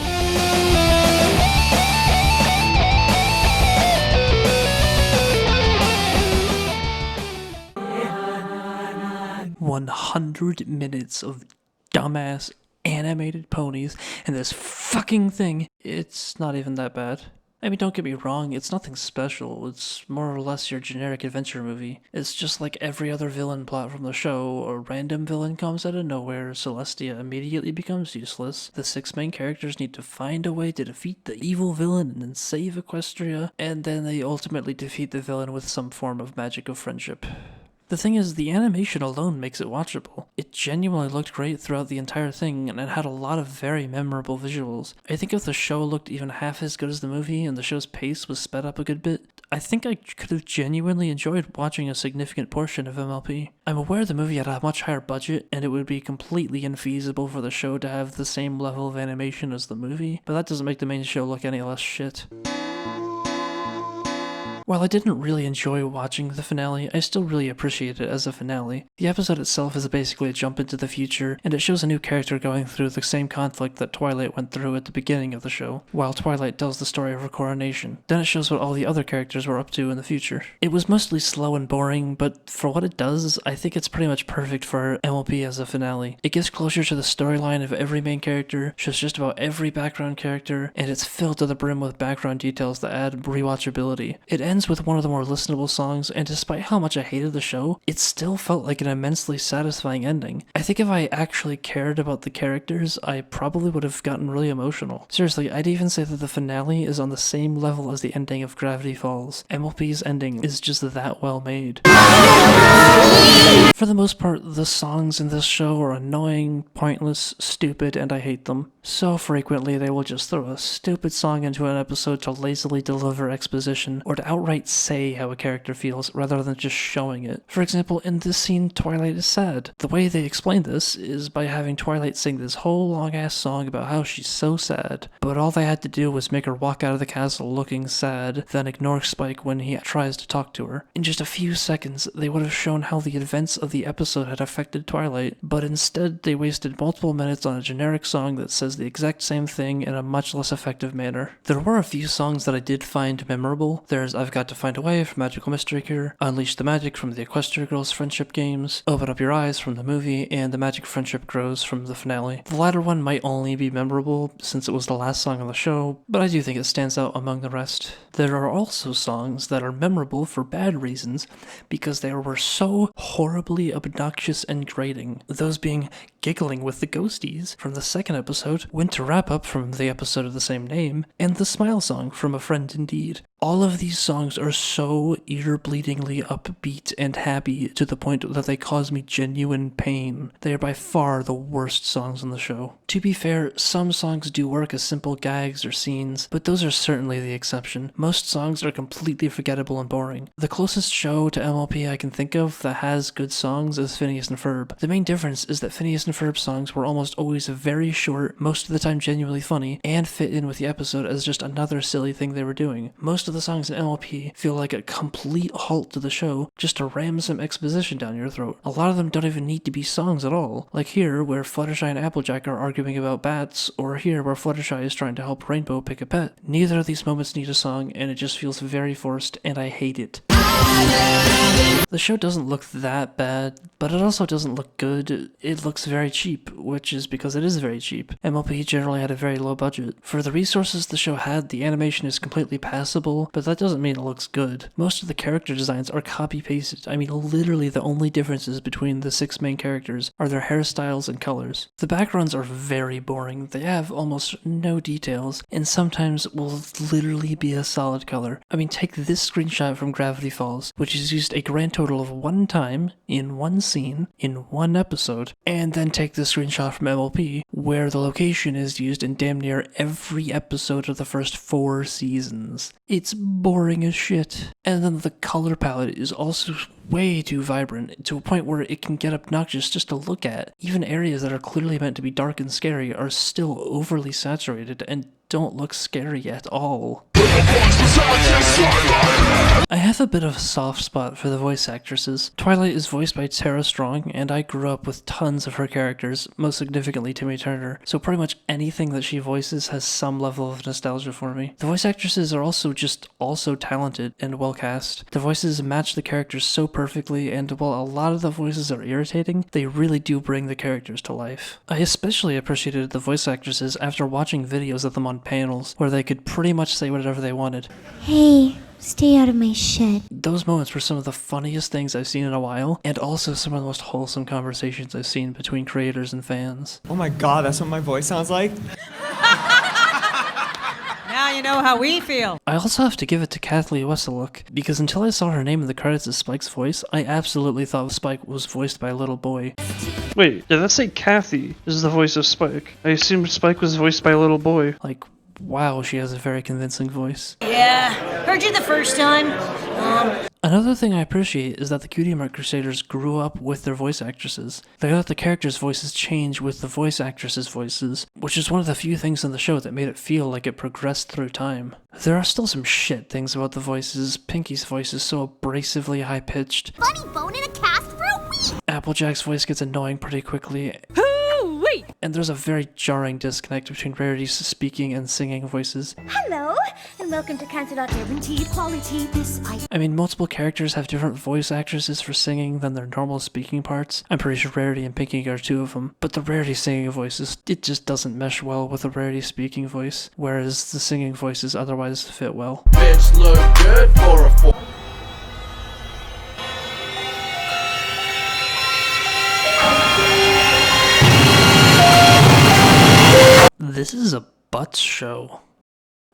100 minutes of dumbass animated ponies, and this fucking thing, it's not even that bad. I mean, don't get me wrong, it's nothing special. It's more or less your generic adventure movie. It's just like every other villain plot from the show. A random villain comes out of nowhere, Celestia immediately becomes useless. The 6 main characters need to find a way to defeat the evil villain and then save Equestria, and then they ultimately defeat the villain with some form of magic of friendship. The thing is, the animation alone makes it watchable. It genuinely looked great throughout the entire thing, and it had a lot of very memorable visuals. I think if the show looked even half as good as the movie, and the show's pace was sped up a good bit, I think I could have genuinely enjoyed watching a significant portion of MLP. I'm aware the movie had a much higher budget, and it would be completely infeasible for the show to have the same level of animation as the movie, but that doesn't make the main show look any less shit. While I didn't really enjoy watching the finale, I still really appreciate it as a finale. The episode itself is basically a jump into the future, and it shows a new character going through the same conflict that Twilight went through at the beginning of the show, while Twilight tells the story of her coronation. Then it shows what all the other characters were up to in the future. It was mostly slow and boring, but for what it does, I think it's pretty much perfect for MLP as a finale. It gets closer to the storyline of every main character, shows just about every background character, and it's filled to the brim with background details that add rewatchability. It ends with one of the more listenable songs, and despite how much I hated the show, it still felt like an immensely satisfying ending. I think if I actually cared about the characters, I probably would have gotten really emotional. Seriously, I'd even say that the finale is on the same level as the ending of Gravity Falls. MLP's ending is just that well made. For the most part, the songs in this show are annoying, pointless, stupid, and I hate them. So frequently they will just throw a stupid song into an episode to lazily deliver exposition, or to outright say how a character feels rather than just showing it. For example, in this scene, Twilight is sad. The way they explain this is by having Twilight sing this whole long-ass song about how she's so sad, but all they had to do was make her walk out of the castle looking sad, then ignore Spike when he tries to talk to her. In just a few seconds, they would have shown how the events of the episode had affected Twilight, but instead they wasted multiple minutes on a generic song that says the exact same thing in a much less effective manner. There were a few songs that I did find memorable. There's I've Got to Find a Way from Magical Mystery Cure, Unleash the Magic from the Equestria Girls friendship games, Open Up Your Eyes from the movie, and The Magic Friendship Grows from the finale. The latter one might only be memorable since it was the last song on the show, but I do think it stands out among the rest. There are also songs that are memorable for bad reasons because they were so horribly obnoxious and grating, those being Giggling with the Ghosties from the second episode, Winter Wrap Up from the episode of the same name, and the Smile Song from A Friend Indeed. All of these songs are so ear-bleedingly upbeat and happy to the point that they cause me genuine pain. They are by far the worst songs on the show. To be fair, some songs do work as simple gags or scenes, but those are certainly the exception. Most songs are completely forgettable and boring. The closest show to MLP I can think of that has good songs is Phineas and Ferb. The main difference is that Phineas and Ferb's songs were almost always very short, most of the time genuinely funny, and fit in with the episode as just another silly thing they were doing. Most of the songs in MLP feel like a complete halt to the show, just to ram some exposition down your throat. A lot of them don't even need to be songs at all. Like here, where Fluttershy and Applejack are arguing about bats, or here where Fluttershy is trying to help Rainbow pick a pet. Neither of these moments need a song, and it just feels very forced, and I hate it. The show doesn't look that bad, but it also doesn't look good. It looks very cheap, which is because it is very cheap. MLP generally had a very low budget. For the resources the show had, the animation is completely passable, but that doesn't mean it looks good. Most of the character designs are copy-pasted. I mean, literally the only differences between the 6 main characters are their hairstyles and colors. The backgrounds are very boring. They have almost no details, and sometimes will literally be a solid color. I mean, take this screenshot from Gravity Falls, which is used a grand total of 1 time, in 1 scene, in 1 episode, and then take this screenshot from MLP, where the location is used in damn near every episode of the first 4 seasons. It's boring as shit. And then the color palette is also way too vibrant, to a point where it can get obnoxious just to look at. Even areas that are clearly meant to be dark and scary are still overly saturated and don't look scary at all. I have a bit of a soft spot for the voice actresses. Twilight is voiced by Tara Strong, and I grew up with tons of her characters, most significantly Timmy Turner, so pretty much anything that she voices has some level of nostalgia for me. The voice actresses are also talented and well cast. The voices match the characters so perfectly, and while a lot of the voices are irritating, they really do bring the characters to life. I especially appreciated the voice actresses after watching videos of them on panels, where they could pretty much say whatever they wanted. Hey, stay out of my shit. Those moments were some of the funniest things I've seen in a while, and also some of the most wholesome conversations I've seen between creators and fans. Oh my god, that's what my voice sounds like? Now you know how we feel. I also have to give it to Kathleen Wesselook, because until I saw her name in the credits as Spike's voice, I absolutely thought Spike was voiced by a little boy. Wait, did that say Kathy is the voice of Spike? I assumed Spike was voiced by a little boy. Like, wow, she has a very convincing voice. Yeah, heard you the first time. Another thing I appreciate is that the Cutie Mark Crusaders grew up with their voice actresses. They let the characters' voices change with the voice actresses' voices, which is one of the few things in the show that made it feel like it progressed through time. There are still some shit things about the voices. Pinky's voice is so abrasively high-pitched. Funny bone in a cast for a week. Applejack's voice gets annoying pretty quickly. Hoo-wee! And there's a very jarring disconnect between Rarity's speaking and singing voices. Hello, and welcome to Cancer Guarantee Quality. I mean, multiple characters have different voice actresses for singing than their normal speaking parts. I'm pretty sure Rarity and Pinky are 2 of them. But the Rarity singing voices, it just doesn't mesh well with the Rarity speaking voice, whereas the singing voices otherwise fit well. Bitch look good for a This is a butts show.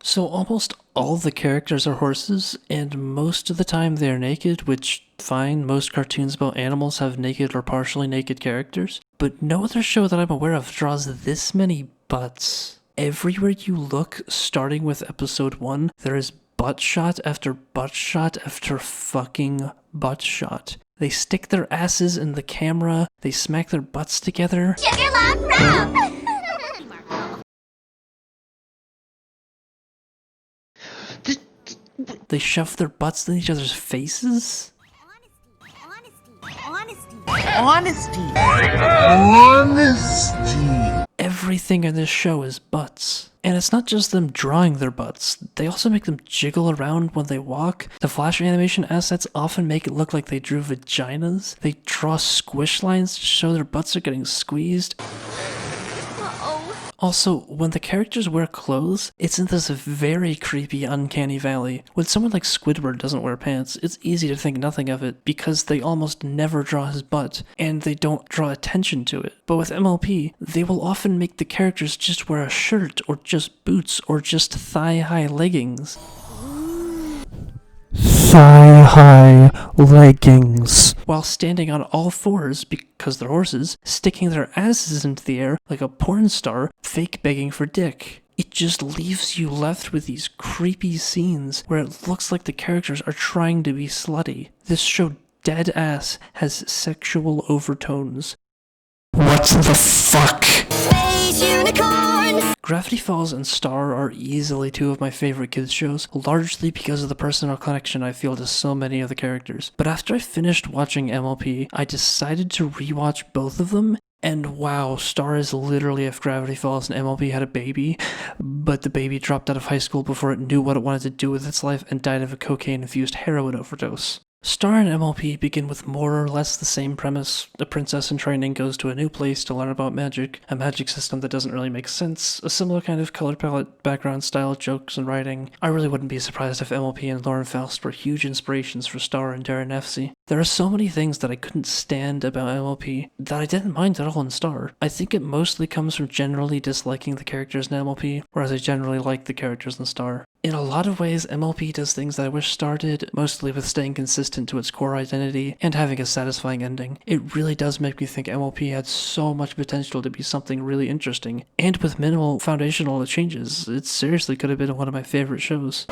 So almost all the characters are horses, and most of the time they are naked, which, fine, most cartoons about animals have naked or partially naked characters, but no other show that I'm aware of draws this many butts. Everywhere you look, starting with episode 1, there is butt shot after butt shot after fucking butt shot. They stick their asses in the camera, they smack their butts together. Sugar Love Round. They shove their butts in each other's faces? honesty. Everything in this show is butts. And it's not just them drawing their butts, they also make them jiggle around when they walk. The flash animation assets often make it look like they drew vaginas. They draw squish lines to show their butts are getting squeezed. Also, when the characters wear clothes, it's in this very creepy, uncanny valley. When someone like Squidward doesn't wear pants, it's easy to think nothing of it because they almost never draw his butt, and they don't draw attention to it. But with MLP, they will often make the characters just wear a shirt, or just boots, or just thigh-high leggings. thigh-high leggings while standing on all fours because they're horses, sticking their asses into the air like a porn star, fake begging for dick. It just leaves you left with these creepy scenes where it looks like the characters are trying to be slutty. This show dead ass has sexual overtones. What the fuck? Space unicorns! Gravity Falls and Star are easily two of my favorite kids shows, largely because of the personal connection I feel to so many of the characters. But after I finished watching MLP, I decided to rewatch both of them, and wow, Star is literally if Gravity Falls and MLP had a baby, but the baby dropped out of high school before it knew what it wanted to do with its life and died of a cocaine-infused heroin overdose. Star and MLP begin with more or less the same premise. A princess in training goes to a new place to learn about magic, a magic system that doesn't really make sense, a similar kind of color palette, background style, jokes, and writing. I really wouldn't be surprised if MLP and Lauren Faust were huge inspirations for Star and Darren Efsey. There are so many things that I couldn't stand about MLP that I didn't mind at all in Star. I think it mostly comes from generally disliking the characters in MLP, whereas I generally like the characters in Star. In a lot of ways, MLP does things that I wish Star did, mostly with staying consistent to its core identity and having a satisfying ending. It really does make me think MLP had so much potential to be something really interesting, and with minimal foundational changes, it seriously could have been one of my favorite shows.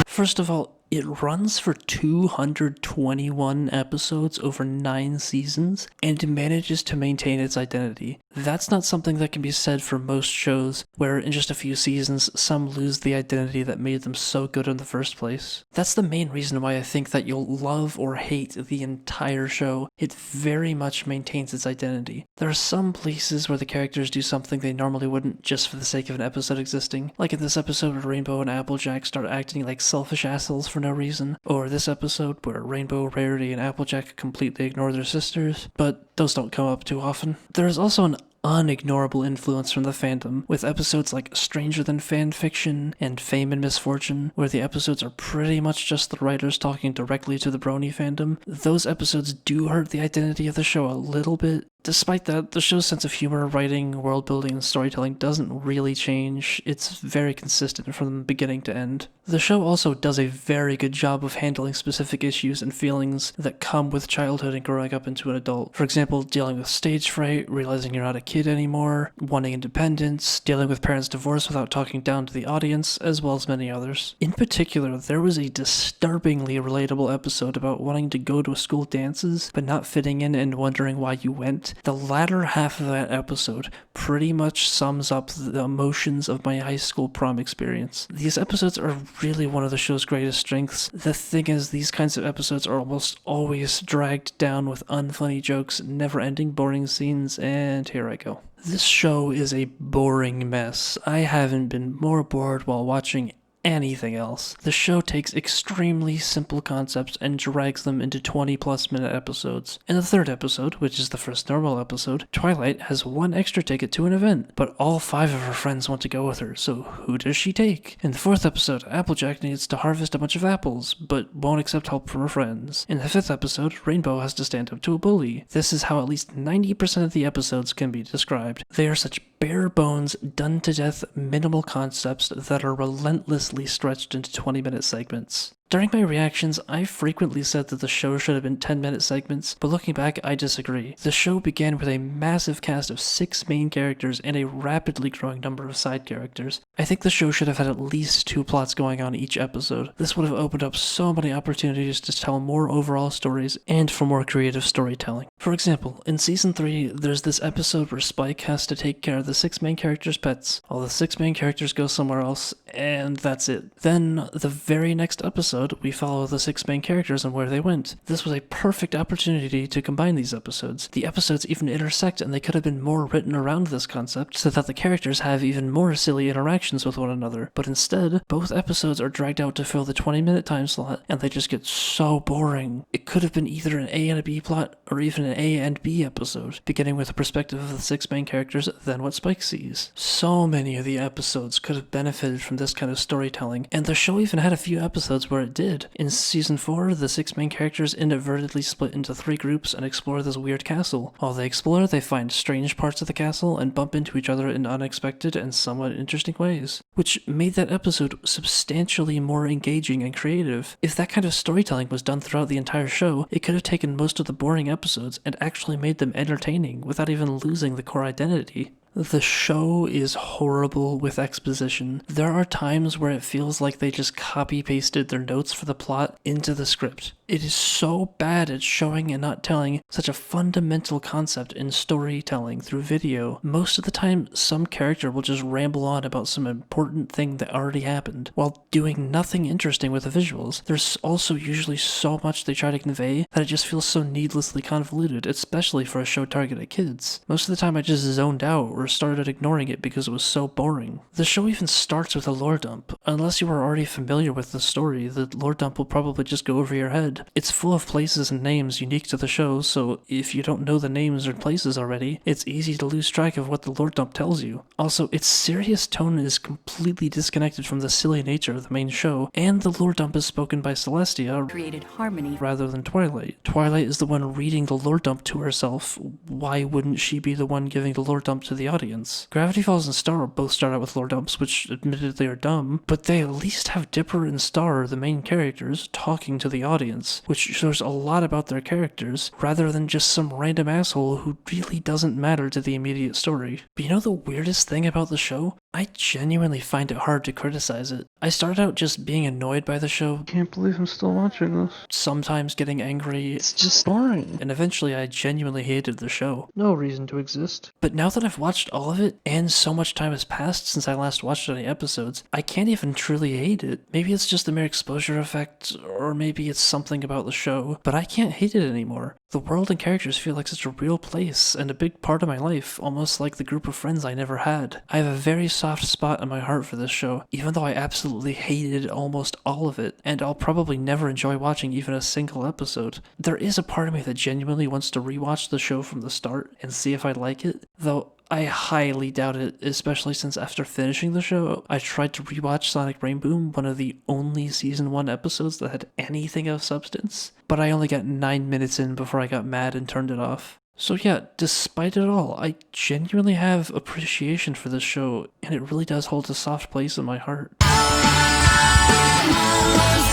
First of all, it runs for 221 episodes over 9 seasons, and manages to maintain its identity. That's not something that can be said for most shows, where in just a few seasons, some lose the identity that made them so good in the first place. That's the main reason why I think that you'll love or hate the entire show. It very much maintains its identity. There are some places where the characters do something they normally wouldn't just for the sake of an episode existing, like in this episode where Rainbow and Applejack start acting like selfish assholes for no reason, or this episode where Rainbow, Rarity, and Applejack completely ignore their sisters, but those don't come up too often. There is also an unignorable influence from the fandom, with episodes like Stranger Than Fan Fiction and Fame and Misfortune, where the episodes are pretty much just the writers talking directly to the brony fandom. Those episodes do hurt the identity of the show a little bit. Despite that, the show's sense of humor, writing, world building, and storytelling doesn't really change. It's very consistent from beginning to end. The show also does a very good job of handling specific issues and feelings that come with childhood and growing up into an adult. For example, dealing with stage fright, realizing you're not a kid anymore, wanting independence, dealing with parents' divorce without talking down to the audience, as well as many others. In particular, there was a disturbingly relatable episode about wanting to go to school dances, but not fitting in and wondering why you went. The latter half of that episode pretty much sums up the emotions of my high school prom experience. These episodes are really one of the show's greatest strengths. The thing is, these kinds of episodes are almost always dragged down with unfunny jokes, never-ending boring scenes, and here I go. This show is a boring mess. I haven't been more bored while watching anything else. The show takes extremely simple concepts and drags them into 20+ minute episodes. In the third episode, which is the first normal episode, Twilight has one extra ticket to an event, but all 5 of her friends want to go with her, so who does she take? In the fourth episode, Applejack needs to harvest a bunch of apples, but won't accept help from her friends. In the fifth episode, Rainbow has to stand up to a bully. This is how at least 90% of the episodes can be described. They are such bare bones, done to death, minimal concepts that are relentlessly stretched into 20-minute segments. During my reactions, I frequently said that the show should have been 10-minute segments, but looking back, I disagree. The show began with a massive cast of 6 main characters and a rapidly growing number of side characters. I think the show should have had at least 2 plots going on each episode. This would have opened up so many opportunities to tell more overall stories and for more creative storytelling. For example, in Season 3, there's this episode where Spike has to take care of the 6 main characters' pets. All the 6 main characters go somewhere else, and that's it. Then, the very next episode, we follow the 6 main characters and where they went. This was a perfect opportunity to combine these episodes. The episodes even intersect, and they could have been more written around this concept so that the characters have even more silly interactions with one another. But instead, both episodes are dragged out to fill the 20-minute time slot, and they just get so boring. It could have been either an A and a B plot, or even an A and B episode, beginning with the perspective of the 6 main characters, then what Spike sees. So many of the episodes could have benefited from this kind of storytelling, and the show even had a few episodes where it did. In Season 4, the 6 main characters inadvertently split into 3 groups and explore this weird castle. While they explore, they find strange parts of the castle and bump into each other in unexpected and somewhat interesting ways. which made that episode substantially more engaging and creative. If that kind of storytelling was done throughout the entire show, it could have taken most of the boring episodes and actually made them entertaining without even losing the core identity. The show is horrible with exposition. There are times where it feels like they just copy-pasted their notes for the plot into the script. It is so bad at showing and not telling such a fundamental concept in storytelling through video. Most of the time, some character will just ramble on about some important thing that already happened, while doing nothing interesting with the visuals. There's also usually so much they try to convey that it just feels so needlessly convoluted, especially for a show targeted at kids. Most of the time I just zoned out or started ignoring it because it was so boring. The show even starts with a lore dump. Unless you are already familiar with the story, the lore dump will probably just go over your head. It's full of places and names unique to the show, so if you don't know the names or places already, it's easy to lose track of what the lore dump tells you. Also, its serious tone is completely disconnected from the silly nature of the main show, and the lore dump is spoken by Celestia, Created harmony. rather than Twilight. Twilight is the one reading the lore dump to herself. Why wouldn't she be the one giving the lore dump to the audience? Gravity Falls and Star both start out with lore dumps, which admittedly are dumb, but they at least have Dipper and Star, the main characters, talking to the audience, which shows a lot about their characters, rather than just some random asshole who really doesn't matter to the immediate story. But you know the weirdest thing about the show? I genuinely find it hard to criticize it. I started out just being annoyed by the show, Can't believe I'm still watching this. sometimes getting angry, It's just boring. and eventually I genuinely hated the show. No reason to exist. But now that I've watched all of it, and so much time has passed since I last watched any episodes, I can't even truly hate it. Maybe it's just a mere exposure effect, or maybe it's something about the show, but I can't hate it anymore. The world and characters feel like such a real place, and a big part of my life, almost like the group of friends I never had. I have a very soft spot in my heart for this show, even though I absolutely hated almost all of it, and I'll probably never enjoy watching even a single episode. There is a part of me that genuinely wants to rewatch the show from the start and see if I like it, though I highly doubt it, especially since after finishing the show, I tried to rewatch Sonic Rainboom, one of the only Season 1 episodes that had anything of substance, but I only got 9 minutes in before I got mad and turned it off. So yeah, despite it all, I genuinely have appreciation for this show, and it really does hold a soft place in my heart.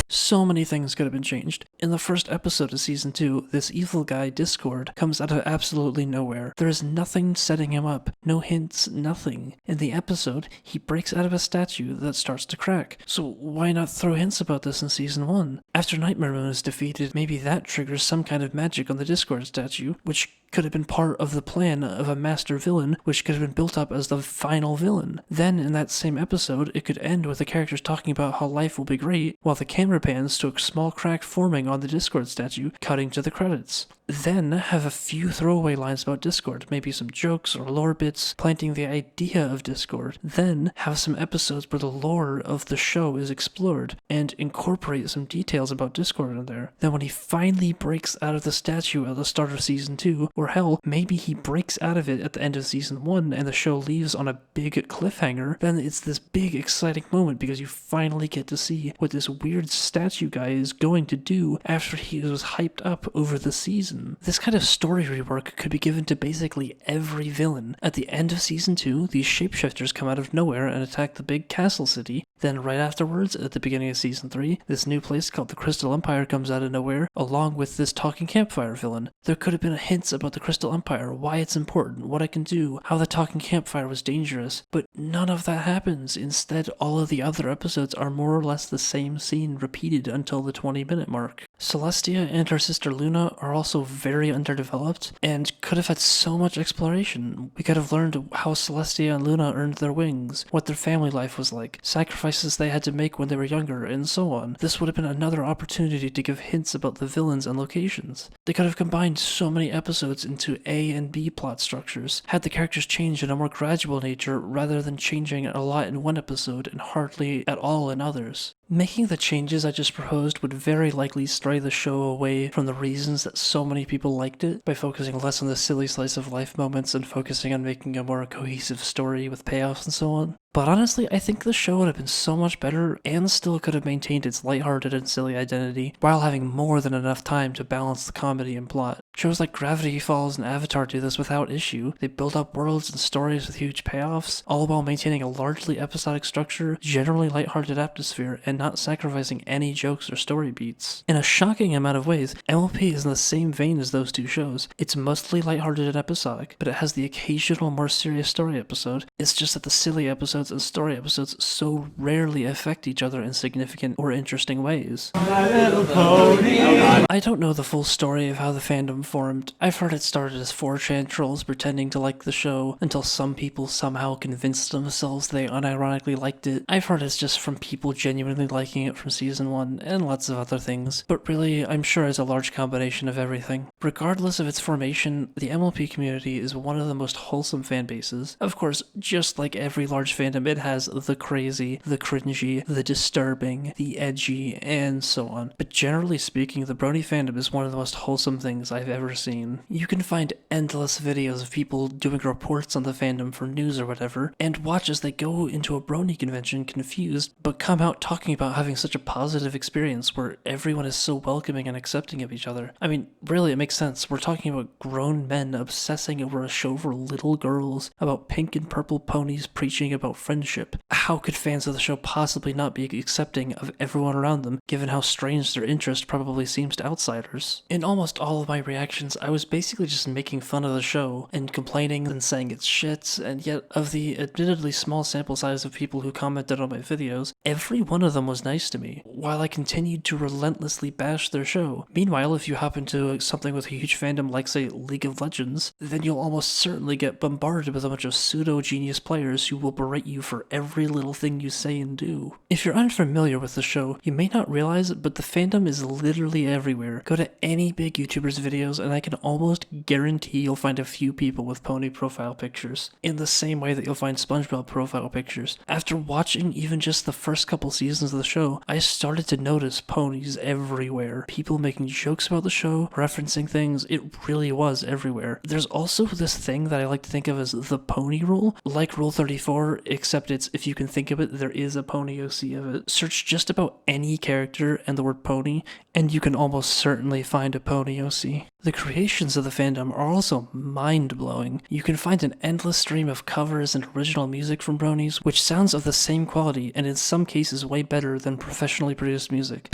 So many things could have been changed. In the first episode of Season 2, this evil guy, Discord, comes out of absolutely nowhere. There is nothing setting him up, no hints, nothing. In the episode, he breaks out of a statue that starts to crack. So why not throw hints about this in Season 1? After Nightmare Moon is defeated, maybe that triggers some kind of magic on the Discord statue, which could have been part of the plan of a master villain, which could have been built up as the final villain. Then, in that same episode, it could end with the characters talking about how life will be great, while the camera pans to a small crack forming on the Discord statue, cutting to the credits. Then, have a few throwaway lines about Discord, maybe some jokes or lore bits, planting the idea of Discord. Then, have some episodes where the lore of the show is explored, and incorporate some details about Discord in there. Then when he finally breaks out of the statue at the start of Season 2, or hell, maybe he breaks out of it at the end of Season 1 and the show leaves on a big cliffhanger, then it's this big exciting moment because you finally get to see what this weird statue guy is going to do after he was hyped up over the season. This kind of story rework could be given to basically every villain. At the end of Season 2, these shapeshifters come out of nowhere and attack the big castle city. Then right afterwards, at the beginning of Season 3, this new place called the Crystal Empire comes out of nowhere, along with this talking campfire villain. There could have been hints about the Crystal Empire, why it's important, what it can do, how the talking campfire was dangerous, but none of that happens. Instead, all of the other episodes are more or less the same scene repeated until the 20-minute mark. Celestia and her sister Luna are also very underdeveloped, and could have had so much exploration. We could have learned how Celestia and Luna earned their wings, what their family life was like, sacrifices they had to make when they were younger, and so on. This would have been another opportunity to give hints about the villains and locations. They could have combined so many episodes into A and B plot structures, had the characters change in a more gradual nature rather than changing a lot in one episode and hardly at all in others. Making the changes I just proposed would very likely stray the show away from the reasons that so many people liked it, by focusing less on the silly slice of life moments and focusing on making a more cohesive story with payoffs and so on. But honestly, I think the show would have been so much better and still could have maintained its lighthearted and silly identity while having more than enough time to balance the comedy and plot. Shows like Gravity Falls and Avatar do this without issue. They build up worlds and stories with huge payoffs, all while maintaining a largely episodic structure, generally lighthearted atmosphere, and not sacrificing any jokes or story beats. In a shocking amount of ways, MLP is in the same vein as those two shows. It's mostly lighthearted and episodic, but it has the occasional more serious story episode. It's just that the silly episodes and story episodes so rarely affect each other in significant or interesting ways. I don't know the full story of how the fandom formed. I've heard it started as 4chan trolls pretending to like the show until some people somehow convinced themselves they unironically liked it. I've heard it's just from people genuinely liking it from season 1 and lots of other things, but really I'm sure it's a large combination of everything. Regardless of its formation, the MLP community is one of the most wholesome fan bases. Of course, just like every large fandom, it has the crazy, the cringy, the disturbing, the edgy, and so on. But generally speaking, the Brony fandom is one of the most wholesome things I've ever seen. You can find endless videos of people doing reports on the fandom for news or whatever, and watch as they go into a Brony convention confused, but come out talking about having such a positive experience where everyone is so welcoming and accepting of each other. I mean, really, it makes sense. We're talking about grown men obsessing over a show for little girls, about pink and purple ponies preaching about friendship. How could fans of the show possibly not be accepting of everyone around them, given how strange their interest probably seems to outsiders? In almost all of my reactions, I was basically just making fun of the show and complaining and saying it's shit, and yet of the admittedly small sample size of people who commented on my videos, every one of them was nice to me, while I continued to relentlessly bash their show. Meanwhile, if you happen to something with a huge fandom like, say, League of Legends, then you'll almost certainly get bombarded with a bunch of pseudo-genius players who will berate you for every little thing you say and do. If you're unfamiliar with the show, you may not realize it, but the fandom is literally everywhere. Go to any big YouTuber's videos and I can almost guarantee you'll find a few people with pony profile pictures, in the same way that you'll find SpongeBob profile pictures. After watching even just the first couple seasons of the show, I started to notice ponies everywhere. People making jokes about the show, referencing things, it really was everywhere. There's also this thing that I like to think of as the pony rule, like Rule 34, except it's, if you can think of it, there is a pony OC of it. Search just about any character and the word pony, and you can almost certainly find a pony OC. The creations of the fandom are also mind-blowing. You can find an endless stream of covers and original music from bronies, which sounds of the same quality and in some cases way better than professionally produced music.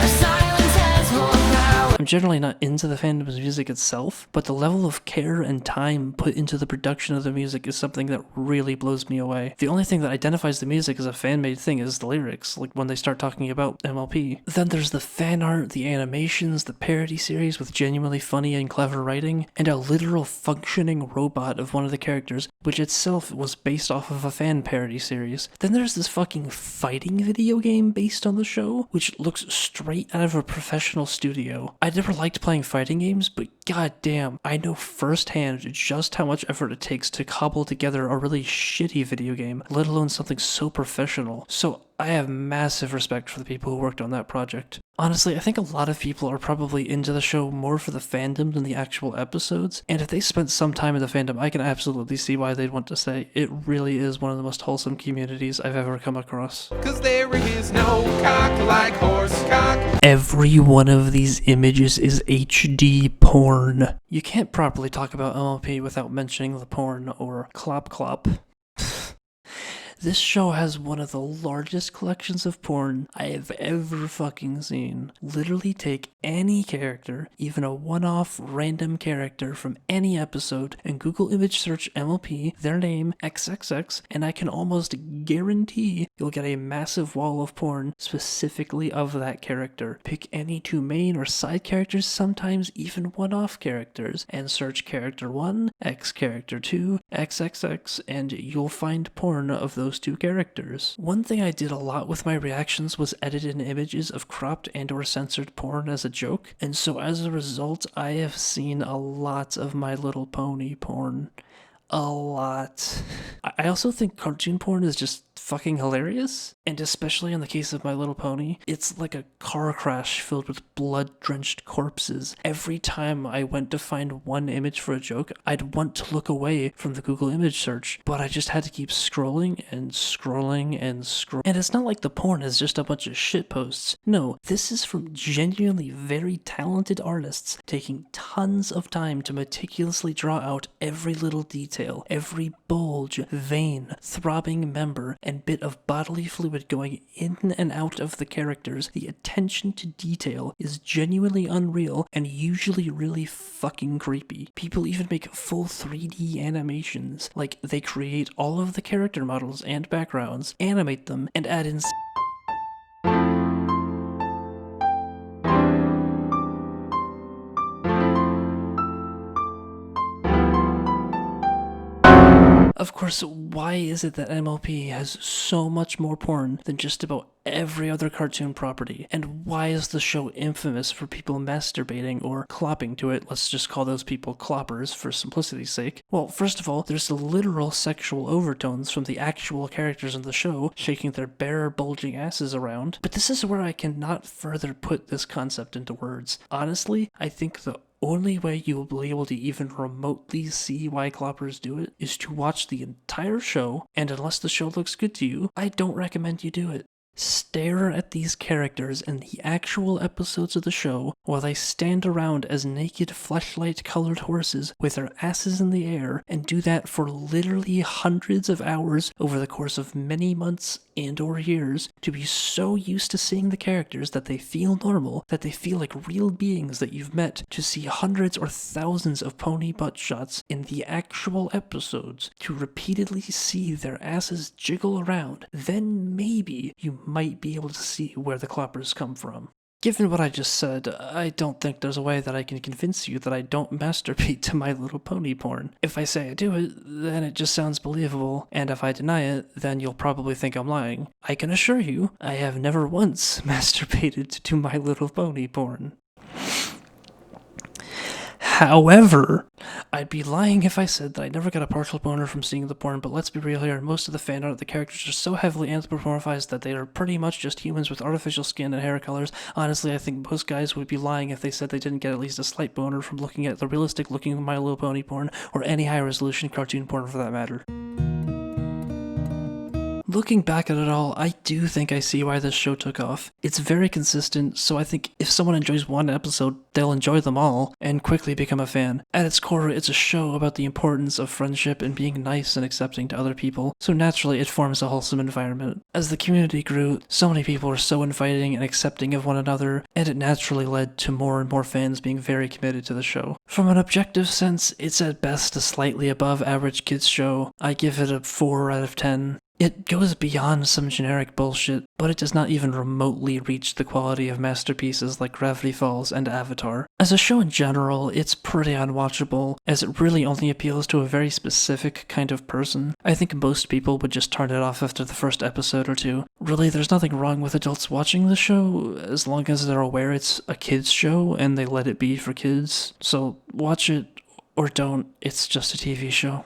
I'm generally not into the fandom's music itself, but the level of care and time put into the production of the music is something that really blows me away. The only thing that identifies the music as a fan-made thing is the lyrics, like when they start talking about MLP. Then there's the fan art, the animations, the parody series with genuinely funny and clever writing, and a literal functioning robot of one of the characters, which itself was based off of a fan parody series. Then there's this fucking fighting video game based on the show, which looks straight out of a professional studio. I never liked playing fighting games, but goddamn, I know firsthand just how much effort it takes to cobble together a really shitty video game, let alone something so professional. So I have massive respect for the people who worked on that project. Honestly, I think a lot of people are probably into the show more for the fandom than the actual episodes, and if they spent some time in the fandom, I can absolutely see why they'd want to say it really is one of the most wholesome communities I've ever come across. 'Cause there is no cock like horse cock. Every one of these images is HD porn. You can't properly talk about MLP without mentioning the porn or clop clop. This show has one of the largest collections of porn I have ever fucking seen. Literally take any character, even a one-off random character from any episode, and Google image search MLP, their name, XXX, and I can almost guarantee you'll get a massive wall of porn specifically of that character. Pick any two main or side characters, sometimes even one-off characters, and search character 1, X character 2, XXX, and you'll find porn of those two characters. One thing I did a lot with my reactions was edit in images of cropped and or censored porn as a joke, and so as a result I have seen a lot of My Little Pony porn. A lot. I also think cartoon porn is just fucking hilarious. And especially in the case of My Little Pony, it's like a car crash filled with blood-drenched corpses. Every time I went to find one image for a joke, I'd want to look away from the Google image search, but I just had to keep scrolling and scrolling and scrolling. And it's not like the porn is just a bunch of shit posts. No, this is from genuinely very talented artists taking tons of time to meticulously draw out every little detail, every bulge, vein, throbbing member, and bit of bodily fluid going in and out of the characters. The attention to detail is genuinely unreal and usually really fucking creepy. People even make full 3D animations, like they create all of the character models and backgrounds, animate them, and add in Of course, why is it that MLP has so much more porn than just about every other cartoon property? And why is the show infamous for people masturbating or clopping to it? Let's just call those people cloppers for simplicity's sake. Well, first of all, there's the literal sexual overtones from the actual characters in the show shaking their bare, bulging asses around. But this is where I cannot further put this concept into words. Honestly, I think the only way you will be able to even remotely see why cloppers do it is to watch the entire show, and unless the show looks good to you, I don't recommend you do it. Stare at these characters in the actual episodes of the show while they stand around as naked fleshlight-colored horses with their asses in the air, and do that for literally hundreds of hours over the course of many months and or years, to be so used to seeing the characters that they feel normal, that they feel like real beings that you've met, to see hundreds or thousands of pony butt shots in the actual episodes, to repeatedly see their asses jiggle around, then maybe you might be able to see where the cloppers come from. Given what I just said, I don't think there's a way that I can convince you that I don't masturbate to My Little Pony porn. If I say I do it, then it just sounds believable, and if I deny it, then you'll probably think I'm lying. I can assure you, I have never once masturbated to My Little Pony porn. However, I'd be lying if I said that I never got a partial boner from seeing the porn, but let's be real here, most of the fan art of the characters are so heavily anthropomorphized that they are pretty much just humans with artificial skin and hair colors. Honestly, I think most guys would be lying if they said they didn't get at least a slight boner from looking at the realistic looking My Little Pony porn, or any high resolution cartoon porn for that matter. Looking back at it all, I do think I see why this show took off. It's very consistent, so I think if someone enjoys one episode, they'll enjoy them all, and quickly become a fan. At its core, it's a show about the importance of friendship and being nice and accepting to other people, so naturally it forms a wholesome environment. As the community grew, so many people were so inviting and accepting of one another, and it naturally led to more and more fans being very committed to the show. From an objective sense, it's at best a slightly above average kids show. I give it a 4 out of 10. It goes beyond some generic bullshit, but it does not even remotely reach the quality of masterpieces like Gravity Falls and Avatar. As a show in general, it's pretty unwatchable, as it really only appeals to a very specific kind of person. I think most people would just turn it off after the first episode or two. Really, there's nothing wrong with adults watching the show, as long as they're aware it's a kids show and they let it be for kids. So watch it, or don't, it's just a TV show.